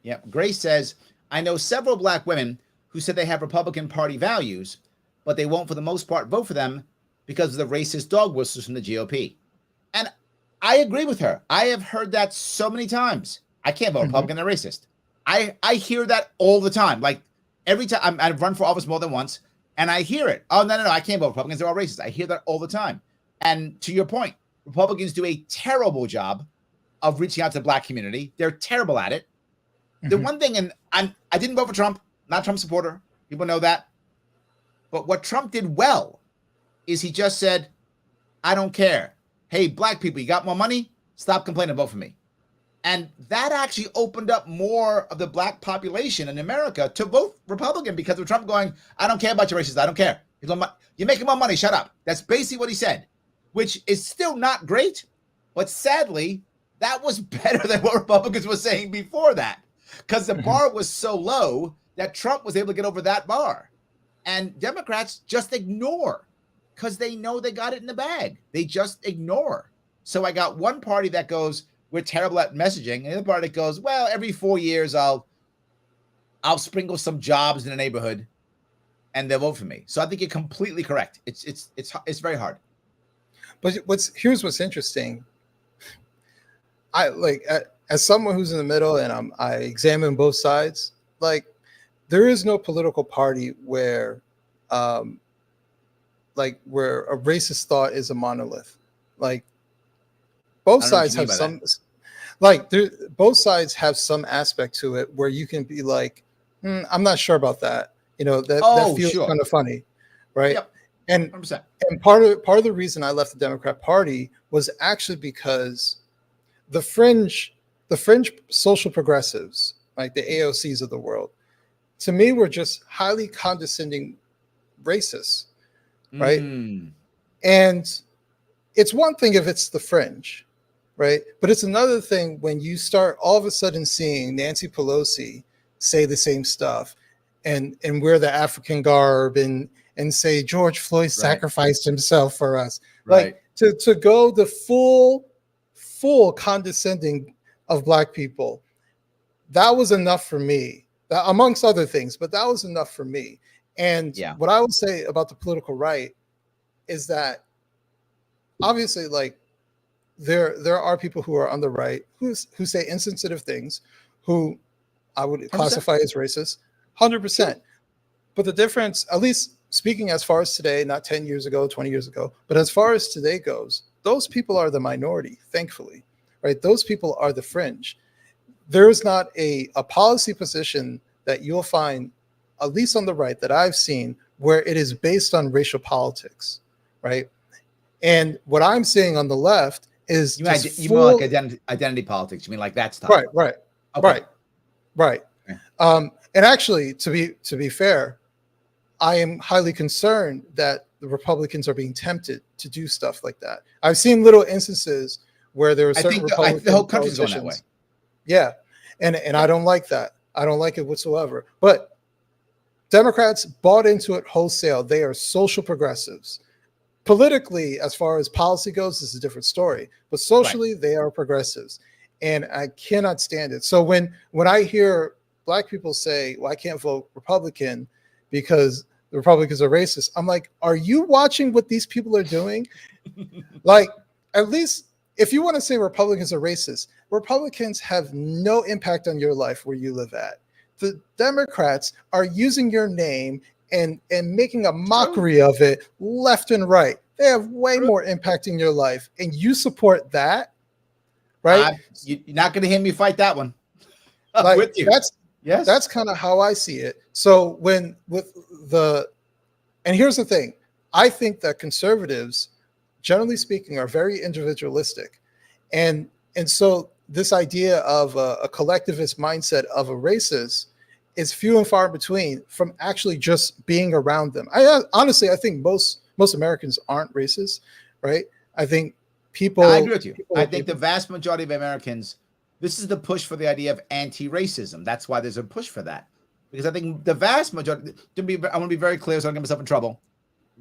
Yep. Grace says, I know several black women who said they have Republican Party values, but they won't, for the most part, vote for them because of the racist dog whistles from the GOP. And I agree with her. I have heard that so many times. I can't vote Mhm. Republican, they're racist. I hear that all the time. Like every time I've run for office more than once, and I hear it. Oh, no, I can't vote Republicans, they're all racist. I hear that all the time. And to your point, Republicans do a terrible job of reaching out to the black community. They're terrible at it. The Mhm. one thing, and I didn't vote for Trump, not a Trump supporter. People know that. But what Trump did well is he just said, I don't care. Hey, black people, you got more money? Stop complaining, vote for me. And that actually opened up more of the black population in America to vote Republican because of Trump going, I don't care about your races. I don't care. You're making more money. Shut up. That's basically what he said, which is still not great. But sadly, that was better than what Republicans were saying before that because the Mhm. bar was so low that Trump was able to get over that bar. And Democrats just ignore because they know they got it in the bag. They just ignore. So I got one party that goes, we're terrible at messaging, and the other party that goes, well, every 4 years I'll sprinkle some jobs in the neighborhood and they'll vote for me. So I think you're completely correct. It's very hard. But here's what's interesting. I like as someone who's in the middle, and I examine both sides. Like, there is no political party where, where a racist thought is a monolith. Like, both I don't know what sides you mean have by some, that. like, both sides have some aspect to it where you can be like, I'm not sure about that. That feels Sure. kind of funny, right? Yep. And 100%. and part of the reason I left the Democrat Party was actually because the fringe social progressives, like the AOCs of the world, to me were just highly condescending racists, right? And it's one thing if it's the fringe, right? But it's another thing when you start all of a sudden seeing Nancy Pelosi say the same stuff and wear the African garb and say George Floyd sacrificed himself for us. Right. Like to go the full condescending of black people, that was enough for me. That, amongst other things, but that was enough for me. And Yeah. what I would say about the political right is that obviously, like, there are people who are on the right who say insensitive things, who I would 100%. classify as racist, 100%. But the difference, at least speaking as far as today, not 10 years ago, 20 years ago, but as far as today goes, those people are the minority, thankfully, right? Those people are the fringe. There is not a policy position that you'll find, at least on the right, that I've seen where it is based on racial politics, right? And what I'm seeing on the left is You mean like identity politics? You mean like that stuff? right, Okay. right. Okay. And actually, to be fair, I am highly concerned that the Republicans are being tempted to do stuff like that. I've seen little instances where there are certain Republican the whole country's going that way. politicians. Yeah, and I don't like that. I don't like it whatsoever. But Democrats bought into it wholesale. They are social progressives. Politically, as far as policy goes, this is a different story. But socially, they are progressives, and I cannot stand it. So when I hear black people say, "Well, I can't vote Republican because the Republicans are racist," I'm like, "Are you watching what these people are doing?" Like, at least if you want to say Republicans are racist, Republicans have no impact on your life where you live at. The Democrats are using your name and making a mockery of it left and right. They have way more impact in your life, and you support that, right? You're not going to hear me fight that one. Like, with you. That's kind of how I see it. So and here's the thing, I think that conservatives, generally speaking, are very individualistic, and so this idea of a collectivist mindset of a racist is few and far between from actually just being around them. I think most Americans aren't racist, right? I think people. I agree with you. I think the vast majority of Americans, this is the push for the idea of anti-racism. That's why there's a push for that. Because I think the vast majority, I want to be very clear so I don't get myself in trouble.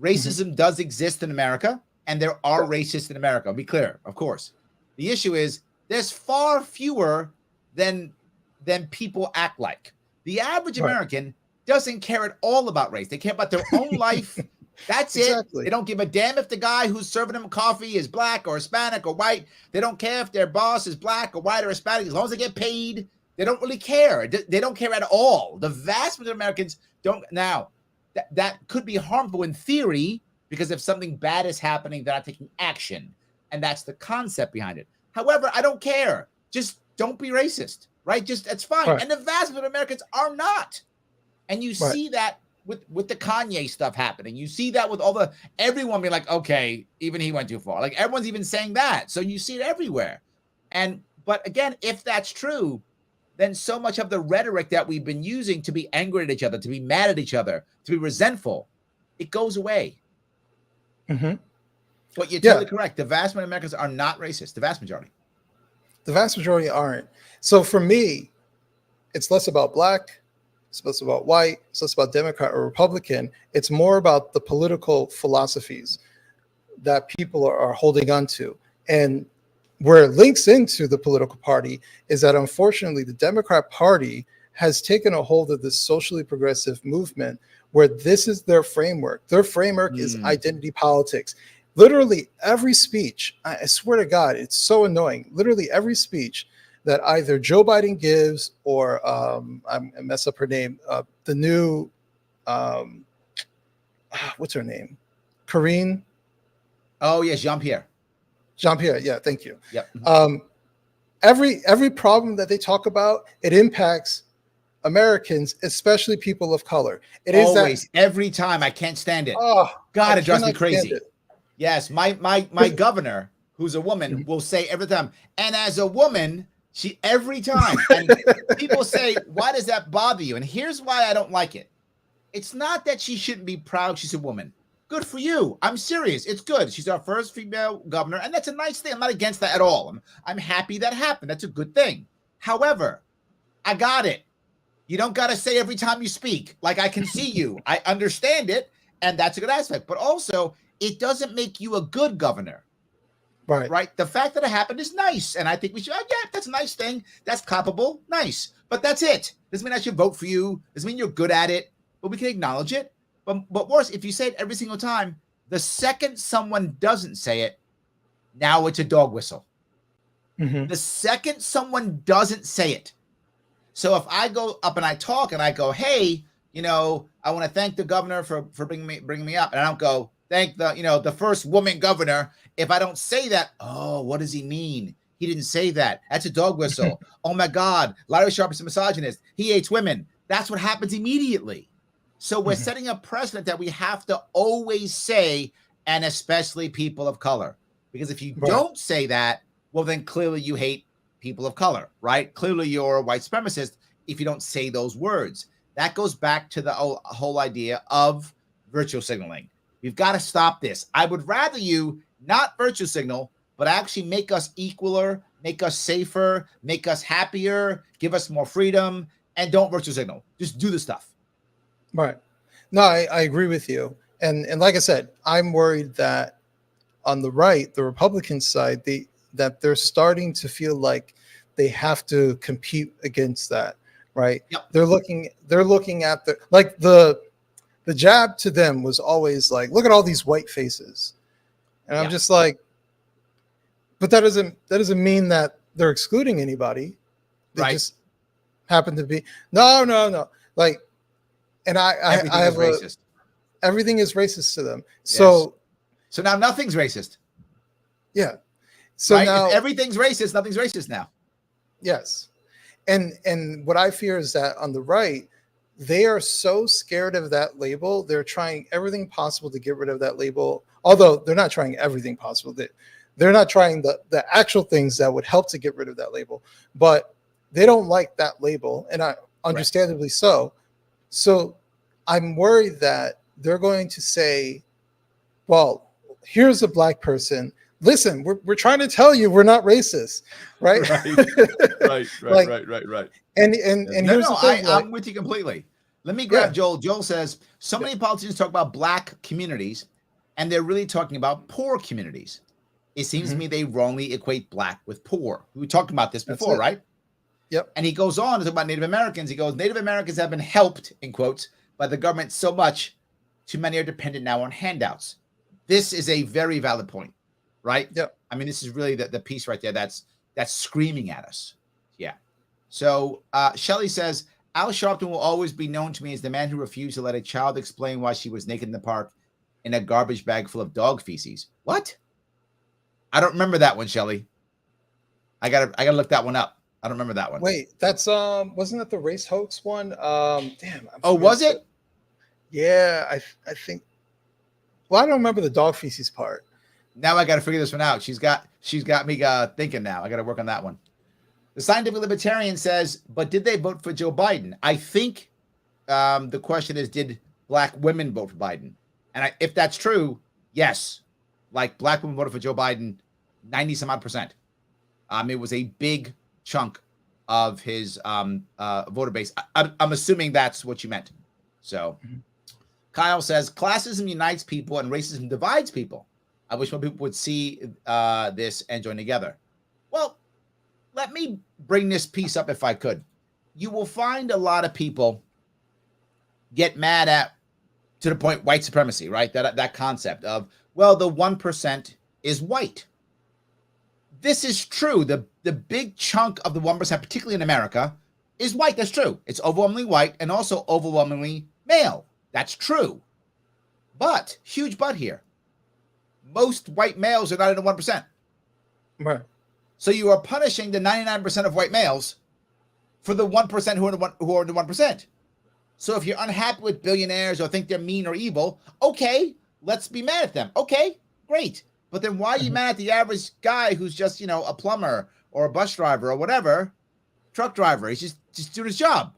Racism does exist in America, and there are racists in America. I'll be clear, of course. The issue is there's far fewer than than people act like. The average Right. American doesn't care at all about race. They care about their own life. That's it. Exactly. They don't give a damn if the guy who's serving them coffee is black or Hispanic or white. They don't care if their boss is black or white or Hispanic. As long as they get paid, they don't really care. They don't care at all. The vast majority of Americans don't. Now, that could be harmful in theory, because if something bad is happening, they're not taking action. And that's the concept behind it. However, I don't care. Just don't be racist, right? Just, that's fine. Right. And the vast majority of Americans are not. And you Right. see that with the Kanye stuff happening. You see that with everyone being like, okay, even he went too far. Like, everyone's even saying that. So you see it everywhere. But again, if that's true, then so much of the rhetoric that we've been using to be angry at each other, to be mad at each other, to be resentful, it goes away. Mm-hmm. But you're totally correct. The vast majority of Americans are not racist. The vast majority. The vast majority aren't. So for me, it's less about black, it's less about white, it's less about Democrat or Republican. It's more about the political philosophies that people are holding on to. And where it links into the political party is that, unfortunately, the Democrat Party has taken a hold of this socially progressive movement where this is their framework. Their framework is identity politics. Literally every speech, I swear to God, it's so annoying. Literally every speech that either Joe Biden gives or I mess up her name, the new, what's her name? Karine? Oh, yes, Jean-Pierre. Jean-Pierre, yeah, thank you. Yep. Every problem that they talk about, it impacts Americans, especially people of color. It Always, is every time. I can't stand it. Oh, God, it drives me cannot stand crazy. it. Yes, my governor, who's a woman, will say every time, and as a woman, she every time. And people say, why does that bother you? And here's why I don't like it. It's not that she shouldn't be proud she's a woman. Good for you. I'm serious. It's good. She's our first female governor, and that's a nice thing. I'm not against that at all. I'm happy that happened. That's a good thing. However, I got it. You don't got to say every time you speak, like, I can see you. I understand it, and that's a good aspect. But also, it doesn't make you a good governor. Right. The fact that it happened is nice. And I think we should, yeah, that's a nice thing. That's clappable. Nice. But that's it. Doesn't mean I should vote for you. Doesn't mean you're good at it. But we can acknowledge it. But worse, if you say it every single time, the second someone doesn't say it, now it's a dog whistle. Mm-hmm. The second someone doesn't say it. So if I go up and I talk and I go, hey, I want to thank the governor for bringing me up. And I don't go, thank the first woman governor. If I don't say that, oh, what does he mean? He didn't say that. That's a dog whistle. Oh my God, Larry Sharp is a misogynist. He hates women. That's what happens immediately. So we're setting a precedent that we have to always say, and especially people of color. Because if you don't say that, well, then clearly you hate people of color, right? Clearly you're a white supremacist if you don't say those words. That goes back to the whole idea of virtue signaling. We've got to stop this. I would rather you not virtue signal, but actually make us equaler, make us safer, make us happier, give us more freedom, and don't virtue signal. Just do the stuff. Right. No, I agree with you. And like I said, I'm worried that on the right, the Republican side, that they're starting to feel like they have to compete against that, right? Yep. They're looking at the jab to them was always like, look at all these white faces. And I'm just like, but that doesn't mean that they're excluding anybody. They just happen to be no. Like, and everything is racist to them. Yes. So now nothing's racist. Yeah. So now if everything's racist, nothing's racist now. Yes. And what I fear is that on the right, they are so scared of that label. They're trying everything possible to get rid of that label. Although they're not trying everything possible. They're not trying the actual things that would help to get rid of that label. But they don't like that label. And understandably so. So I'm worried that they're going to say, well, here's a black person. Listen, we're trying to tell you we're not racist, right? Right. And here's the thing, I'm with you completely. Let me grab Joel. Joel says, so many politicians talk about black communities, and they're really talking about poor communities. It seems to me they wrongly equate black with poor. We talked about this before, right? Yep. And he goes on to talk about Native Americans. He goes, Native Americans have been helped, in quotes, by the government so much, too many are dependent now on handouts. This is a very valid point, right? Yep. I mean, this is really the piece right there that's screaming at us. Yeah. So Shelley says, Al Sharpton will always be known to me as the man who refused to let a child explain why she was naked in the park in a garbage bag full of dog feces. What? I don't remember that one, Shelley. I gotta look that one up. I don't remember that one. Wait, that's wasn't that the race hoax one? Damn. Oh, was it? Yeah, I think. Well, I don't remember the dog feces part. Now I got to figure this one out. She's got me thinking now. I got to work on that one. The Scientific Libertarian says, but did they vote for Joe Biden? I think the question is, did black women vote for Biden? And if that's true, yes. Like black women voted for Joe Biden 90 some odd percent. It was a big chunk of his voter base. I'm assuming that's what you meant. So Kyle says, classism unites people and racism divides people. I wish more people would see this and join together. Well, let me bring this piece up if I could. You will find a lot of people get mad at, to the point, white supremacy, right? That concept of, well, the 1% is white. This is true. The big chunk of the 1%, particularly in America, is white. That's true. It's overwhelmingly white and also overwhelmingly male. That's true. But, huge but here. Most white males are not in the 1%. Right. So you are punishing the 99% of white males for the 1% who are the 1%. So if you're unhappy with billionaires or think they're mean or evil, okay, let's be mad at them. Okay, great. But then why are you mad at the average guy who's just, a plumber or a bus driver or whatever, truck driver? He's just doing his job.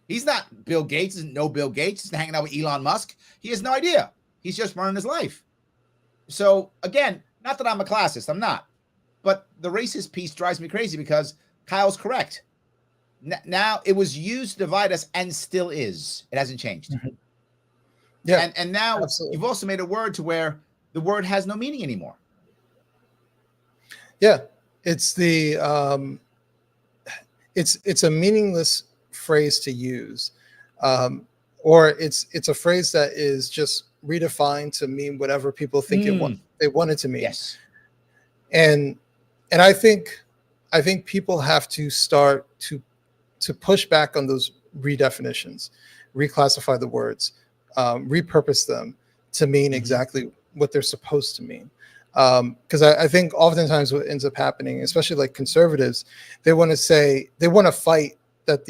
He's not Bill Gates. Isn't no Bill Gates. He's hanging out with Elon Musk. He has no idea. He's just running his life. So again, not that I'm a classist. I'm not. But the racist piece drives me crazy because Kyle's correct. Now it was used to divide us and still is. It hasn't changed. Yeah. And now absolutely. You've also made a word to where the word has no meaning anymore. Yeah. It's the it's a meaningless phrase to use. Or it's a phrase that is just redefined to mean whatever people think they want it to mean. Yes. And I think people have to start to push back on those redefinitions, reclassify the words, repurpose them to mean exactly what they're supposed to mean. Because I think oftentimes what ends up happening, especially like conservatives, they want to fight that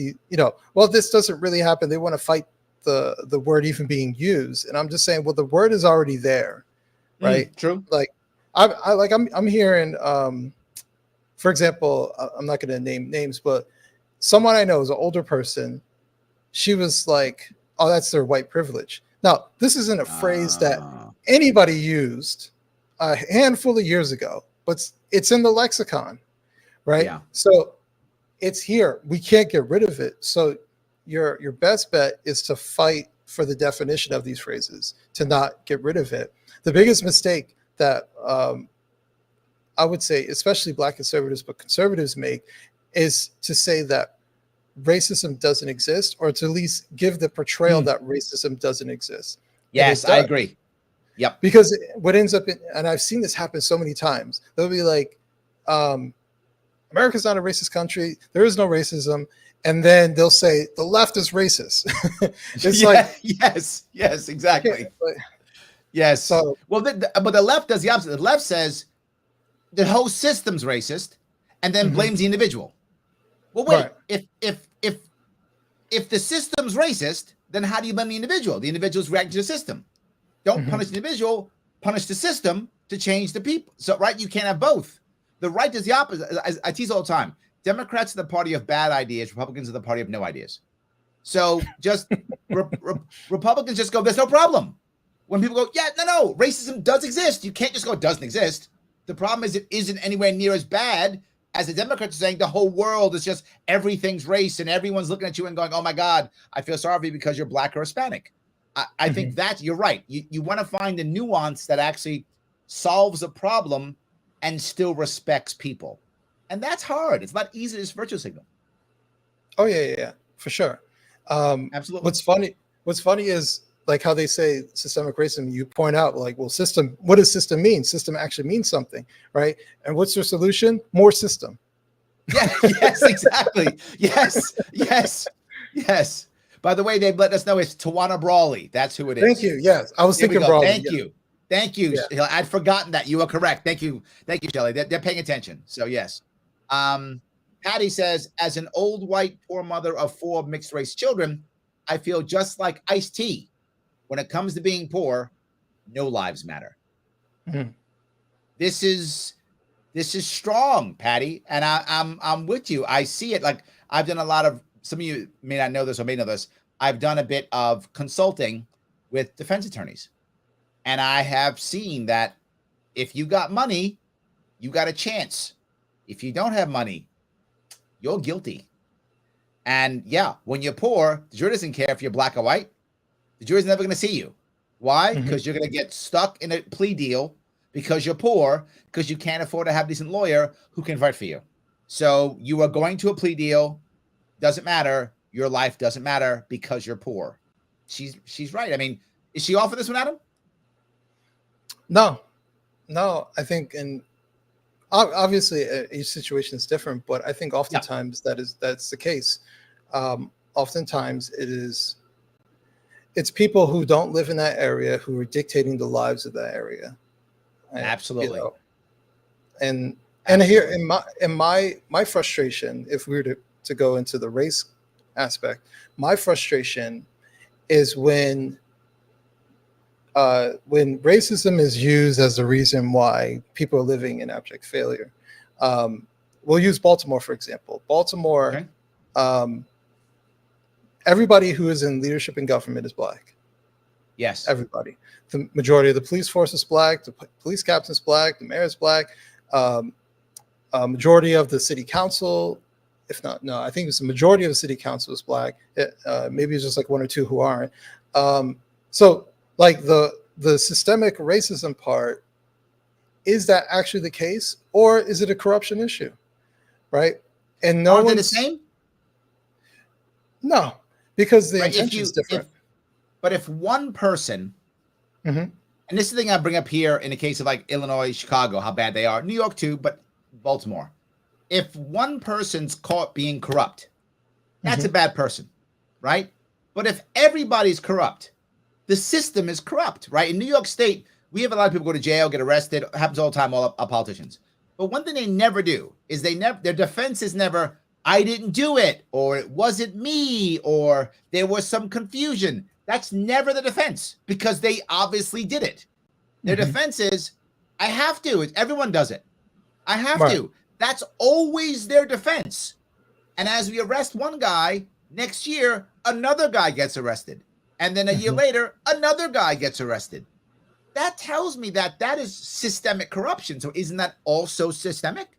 this doesn't really happen. They want to fight the word even being used. And I'm just saying, well, the word is already there, right? True. Like I'm hearing, for example, I'm not going to name names, but someone I know is an older person. She was like, "Oh, that's their white privilege." Now, this isn't a phrase that anybody used a handful of years ago, but it's in the lexicon, right? Yeah. So it's here. We can't get rid of it. So your best bet is to fight for the definition of these phrases, to not get rid of it. The biggest mistake that I would say, especially Black conservatives, but conservatives make, is to say that racism doesn't exist, or to at least give the portrayal that racism doesn't exist. Yes, I agree. Yep. Because what ends up and I've seen this happen so many times, they'll be like, America's not a racist country. There is no racism. And then they'll say the left is racist. It's like, yes, exactly. Yes. So, well, but the left does the opposite. The left says the whole system's racist, and then blames the individual. Well, wait. Right. If the system's racist, then how do you blame the individual? The individual's reacting to the system. Don't punish the individual. Punish the system to change the people. So, right? You can't have both. The right does the opposite. I tease all the time. Democrats are the party of bad ideas. Republicans are the party of no ideas. So just Republicans just go, there's no problem. When people go, yeah, no, racism does exist. You can't just go, it doesn't exist. The problem is it isn't anywhere near as bad as the Democrats are saying the whole world is just everything's race and everyone's looking at you and going, oh my God, I feel sorry for you because you're Black or Hispanic. I think that you're right. You want to find the nuance that actually solves a problem and still respects people. And that's hard. It's not easy to just virtue signal. Oh yeah, for sure. Absolutely. What's funny is like how they say systemic racism. You point out like, well, system. What does system mean? System actually means something, right? And what's your solution? More system. Yeah, yes, exactly. Yes, yes, yes. By the way, they've let us know it's Tawana Brawley. That's who it Thank is. you. Yes, I was There we thinking go. broadly. Thank Yeah, you. Thank you. yeah. I'd forgotten that. You are correct. Thank you. Thank you, Shelley. They're paying attention. So, yes. Um, Patty says, as an old white poor mother of 4 mixed race children, I feel just like Ice-T. When it comes to being poor, no lives matter. Mhm. This is strong, Patty, and I'm with you. I see it. Like I've done a lot of. Some of you may not know this or may know this. I've done a bit of consulting with defense attorneys, and I have seen that if you got money, you got a chance. If you don't have money, you're guilty. And yeah, when you're poor, the jury doesn't care if you're black or white. The jury's never going to see you. Why? Mhm. Because you're going to get stuck in a plea deal because you're poor, because you can't afford to have a decent lawyer who can fight for you. So you are going to a plea deal. Doesn't matter. Your life doesn't matter because you're poor. She's right. I mean, is she off of this one, Adam? No, no. I think, and obviously each situation is different, but I think Yeah, oftentimes that's the case. Oftentimes it's people who don't live in that area who are dictating the lives of that area. You absolutely. know, and here Absolutely. in my frustration, if we were to go into the race aspect, my frustration is when racism is used as the reason why people are living in abject failure. We'll use Baltimore for example. Baltimore, Okay. um, everybody who is in leadership and government is black. Yes. Everybody. The majority of the police force is black. The police captain is black. The mayor is black. Um, a majority of the city council, if not, no, I think it's the majority of the city council is black. Maybe it's just like one or two who aren't. So, like the systemic racism part, is that actually the case, or is it a corruption issue, right? And no Aren't they the one's same? no, because the Right. If intention is you different. if one person, Hmm. and this is the thing I bring up here in the case of like Illinois, Chicago, how bad they are, New York too, but Baltimore. If one person's caught being corrupt, that's a Hmm. bad person, right? But if everybody's corrupt, the system is corrupt, right? In New York State, we have a lot of people go to jail, get arrested. It happens all the time, all our politicians. But one thing they never do is their defense is never, I didn't do it, or it wasn't me, or there was some confusion. That's never the defense because they obviously did it. Their Hmm. defense is, I have to. Everyone does it. I have Right. to. That's always their defense. And as we arrest one guy, next year, another guy gets arrested. And then a year Hmm. later, another guy gets arrested. That tells me that that is systemic corruption. So isn't that also systemic?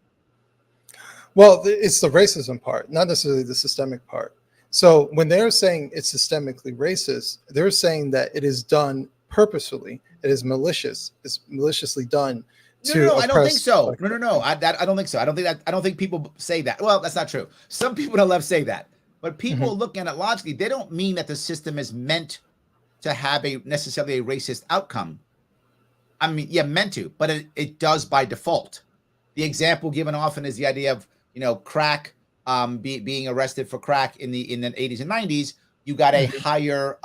Well, it's the racism part, not necessarily the systemic part. So when they're saying it's systemically racist, they're saying that it is done purposefully. It is malicious. It's maliciously done No, no, to no. I don't think oppress. so. No, no, no. I don't think so. I don't think that. I don't think people say that. Well, that's not true. Some people don't love say that, but Mhm. people looking at it logically, they don't mean that the system is meant to have a necessarily a racist outcome. I mean, yeah, meant to, but it does by default. The example given often is the idea of crack being arrested for crack in the 80s and 90s. You got a Mhm. higher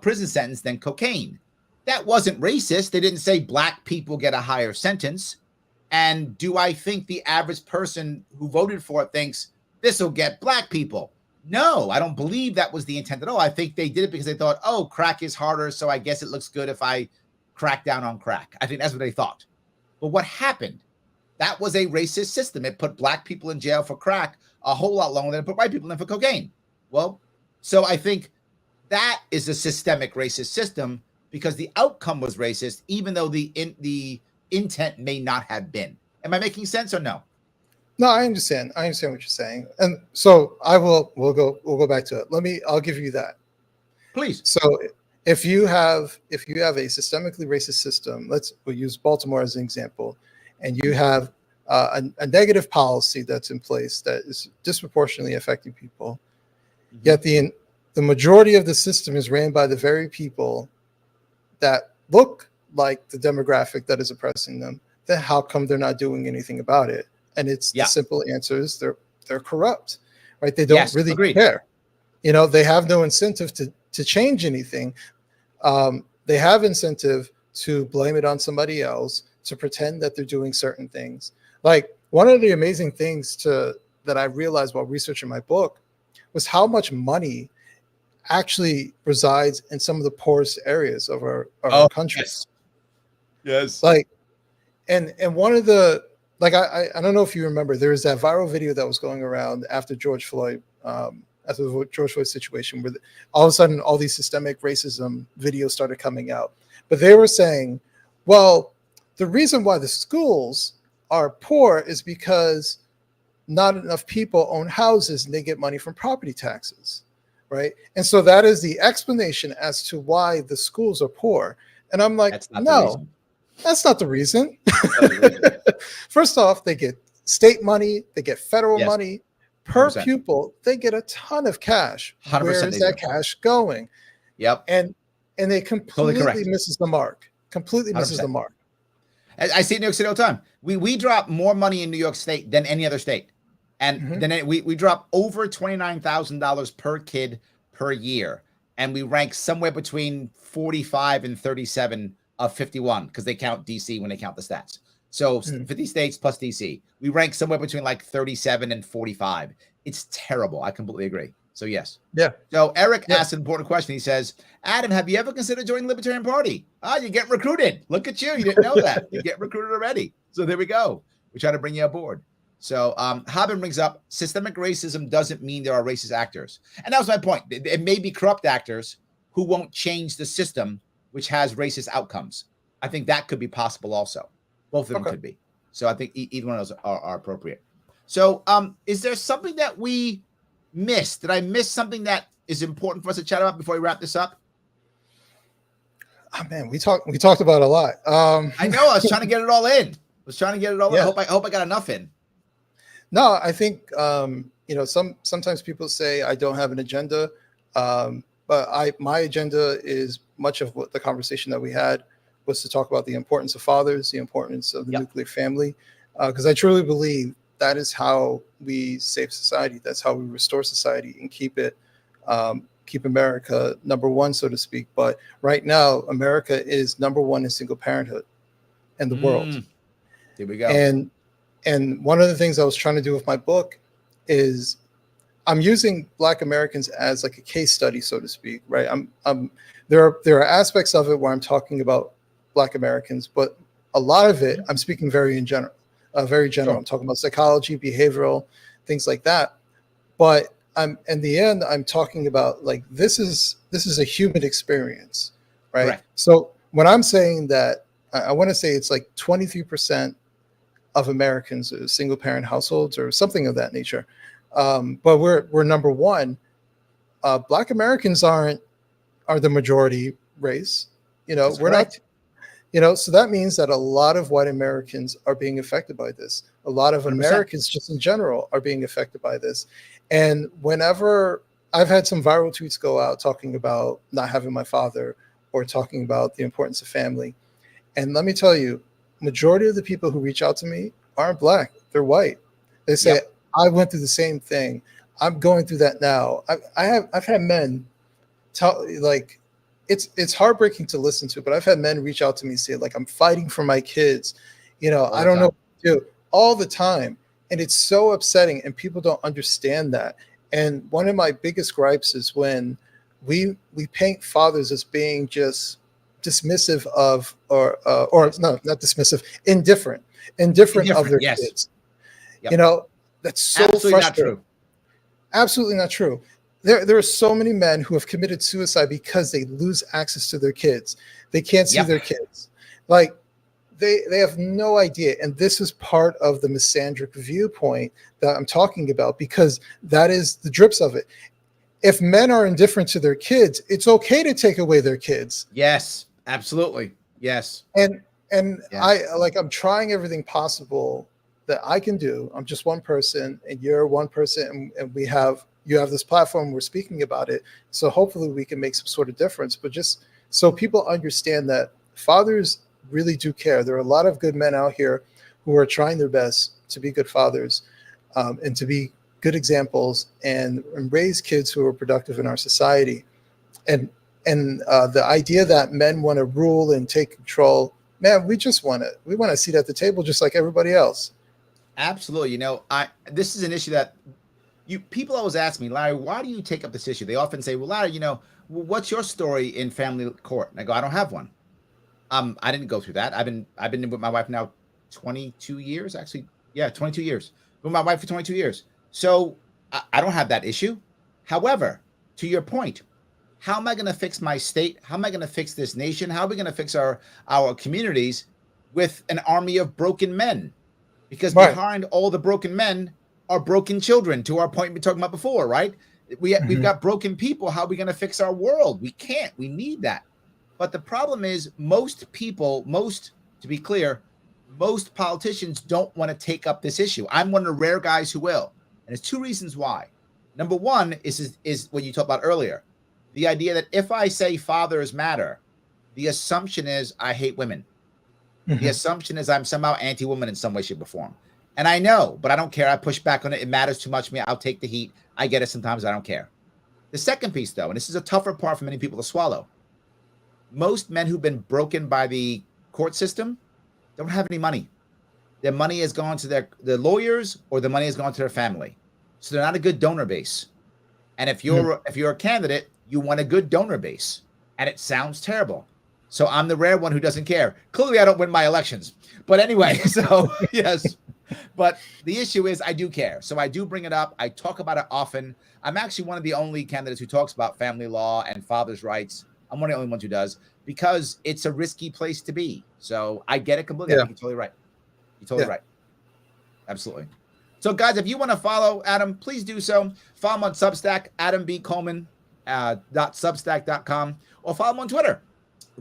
prison sentence than cocaine. That wasn't racist. They didn't say black people get a higher sentence. And do I think the average person who voted for it thinks this will get black people? No, I don't believe that was the intent at all. I think they did it because they thought, oh, crack is harder, so I guess it looks good if I crack down on crack. I think that's what they thought. But what happened? That was a racist system. It put black people in jail for crack a whole lot longer than it put white people in for cocaine. Well, so I think that is a systemic racist system because the outcome was racist, even though the intent may not have been. Am I making sense or no? No, I understand. I understand what you're saying, and so I will. We'll go back to it. I'll give you that. Please. So if you have a systemically racist system, we'll use Baltimore as an example, and you have a negative policy that's in place that is disproportionately affecting people. Mm-hmm. Yet the majority of the system is ran by the very people that look like the demographic that is oppressing them. Then how come they're not doing anything about it? And it's the simple answer is they're corrupt, right? They don't really care. They have no incentive to change anything. They have incentive to blame it on somebody else, to pretend that they're doing certain things. Like one of the amazing things that I realized while researching my book was how much money actually resides in some of the poorest areas of our country. Yes. Like, and one of the, like, I don't know if you remember, there was that viral video that was going around after George Floyd, after the George Floyd situation, where all of a sudden all these systemic racism videos started coming out. But they were saying, well, the reason why the schools are poor is because not enough people own houses and they get money from property taxes, right? And so that is the explanation as to why the schools are poor. And I'm like, no, that's not the reason. First off, they get state money, they get federal money. Per 100%. Pupil, they get a ton of cash. Where is that cash going? Yep. And they completely misses the mark. Completely misses 100%. The mark. I see it in New York City all the time. We drop more money in New York State than any other state. And then we drop over $29,000 per kid per year. And we rank somewhere between 45 and 37 of 51 because they count DC when they count the stats. So 50 states plus DC. We rank somewhere between like 37 and 45. It's terrible. I completely agree. So yes. Yeah. So Eric asked an important question. He says, Adam, have you ever considered joining the Libertarian Party? You get recruited. Look at you. You didn't know that. You get recruited already. So there we go. We try to bring you aboard. So Haben brings up systemic racism doesn't mean there are racist actors. And that was my point. It may be corrupt actors who won't change the system, which has racist outcomes. I think that could be possible also. Both of them could be. So I think either one of those are appropriate. So is there something that we missed? Did I miss something that is important for us to chat about before we wrap this up? Oh man, we talked about a lot. I know. I was trying to get it all in. I hope I got enough in. No, I think sometimes people say I don't have an agenda, but my agenda is much of what the conversation that we had was to talk about the importance of fathers, the importance of the nuclear family, because I truly believe that is how we save society. That's how we restore society and keep America number one, so to speak. But right now, America is number one in single parenthood in the world. Here we go. And one of the things I was trying to do with my book is I'm using Black Americans as like a case study, so to speak, right? There are aspects of it where I'm talking about Black Americans, but a lot of it I'm speaking very general. Sure. I'm talking about psychology, behavioral, things like that. But in the end, I'm talking about like this is a human experience, right? Correct. So when I'm saying that, I want to say it's like 23% of Americans are single parent households or something of that nature. But we're number one. Black Americans are the majority race. That's we're correct. not. So that means that a lot of white Americans are being affected by this. A lot of 100%. Americans just in general are being affected by this. And whenever I've had some viral tweets go out talking about not having my father or talking about the importance of family. And let me tell you, majority of the people who reach out to me aren't Black. They're white. They say, I went through the same thing. I'm going through that now. I've had men tell, like, it's heartbreaking to listen to, but I've had men reach out to me and say, like, I'm fighting for my kids. I don't know what to do all the time. And it's so upsetting, and people don't understand that. And one of my biggest gripes is when we paint fathers as being just dismissive of, or no, not dismissive, indifferent of their kids. Yep. That's so absolutely frustrating. Not true. Absolutely not true. There are so many men who have committed suicide because they lose access to their kids. They can't see their kids. Like they have no idea. And this is part of the misandric viewpoint that I'm talking about, because that is the drips of it. If men are indifferent to their kids, it's okay to take away their kids. Yes, absolutely. Yes. And I'm trying everything possible that I can do. I'm just one person, and you're one person, and you have this platform. We're speaking about it, so hopefully we can make some sort of difference. But just so people understand that fathers really do care. There are a lot of good men out here who are trying their best to be good fathers, and to be good examples, and raise kids who are productive in our society. And the idea that men want to rule and take control, man, we want a seat at the table just like everybody else. Absolutely. This is an issue that people always ask me, Larry, why do you take up this issue? They often say, well, Larry, what's your story in family court? And I go, I don't have one. I didn't go through that. I've been with my wife now 22 years, actually. Yeah, 22 years. Been with my wife for 22 years. So I don't have that issue. However, to your point, how am I going to fix my state? How am I going to fix this nation? How are we going to fix our communities with an army of broken men? Because Right. behind all the broken men are broken children, to our point we were talking about before, right? We've got broken people. How are we going to fix our world? We can't. We need that. But the problem is most politicians don't want to take up this issue. I'm one of the rare guys who will. And there's two reasons why. Number one is what you talked about earlier. The idea that if I say fathers matter, the assumption is I hate women. The assumption is I'm somehow anti-woman in some way, shape, or form. And I know, but I don't care. I push back on it. It matters too much to me. I'll take the heat. I get it sometimes. I don't care. The second piece, though, and this is a tougher part for many people to swallow. Most men who've been broken by the court system don't have any money. Their money has gone to their lawyers, or the money has gone to their family. So they're not a good donor base. And if you're a candidate, you want a good donor base. And it sounds terrible. So I'm the rare one who doesn't care. Clearly, I don't win my elections. But anyway, so yes. But the issue is I do care. So I do bring it up. I talk about it often. I'm actually one of the only candidates who talks about family law and fathers' rights. I'm one of the only ones who does, because it's a risky place to be. So I get it completely. Yeah. I think you're totally right. You're totally right. Absolutely. So guys, if you want to follow Adam, please do so. Follow him on Substack, adambcoleman.substack.com, or follow him on Twitter,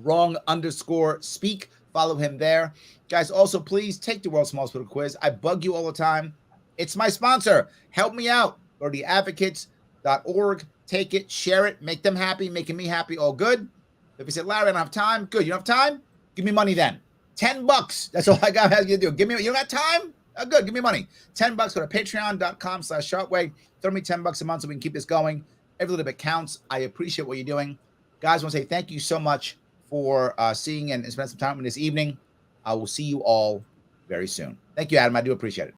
wrong_speak. Follow him there. Guys, also, please take the World's Smallest Political Quiz. I bug you all the time. It's my sponsor. Help me out. Go to theadvocates.org. Take it, share it, make them happy, making me happy, all good. If you say, Larry, I don't have time, good. You don't have time? Give me money then. $10. That's all I got to do. You don't got time? Good. Give me money. $10. Go to patreon.com/Sharpway. Throw me $10 a month so we can keep this going. Every little bit counts. I appreciate what you're doing. Guys, I want to say thank you so much for seeing and spending some time with me this evening. I will see you all very soon. Thank you, Adam. I do appreciate it.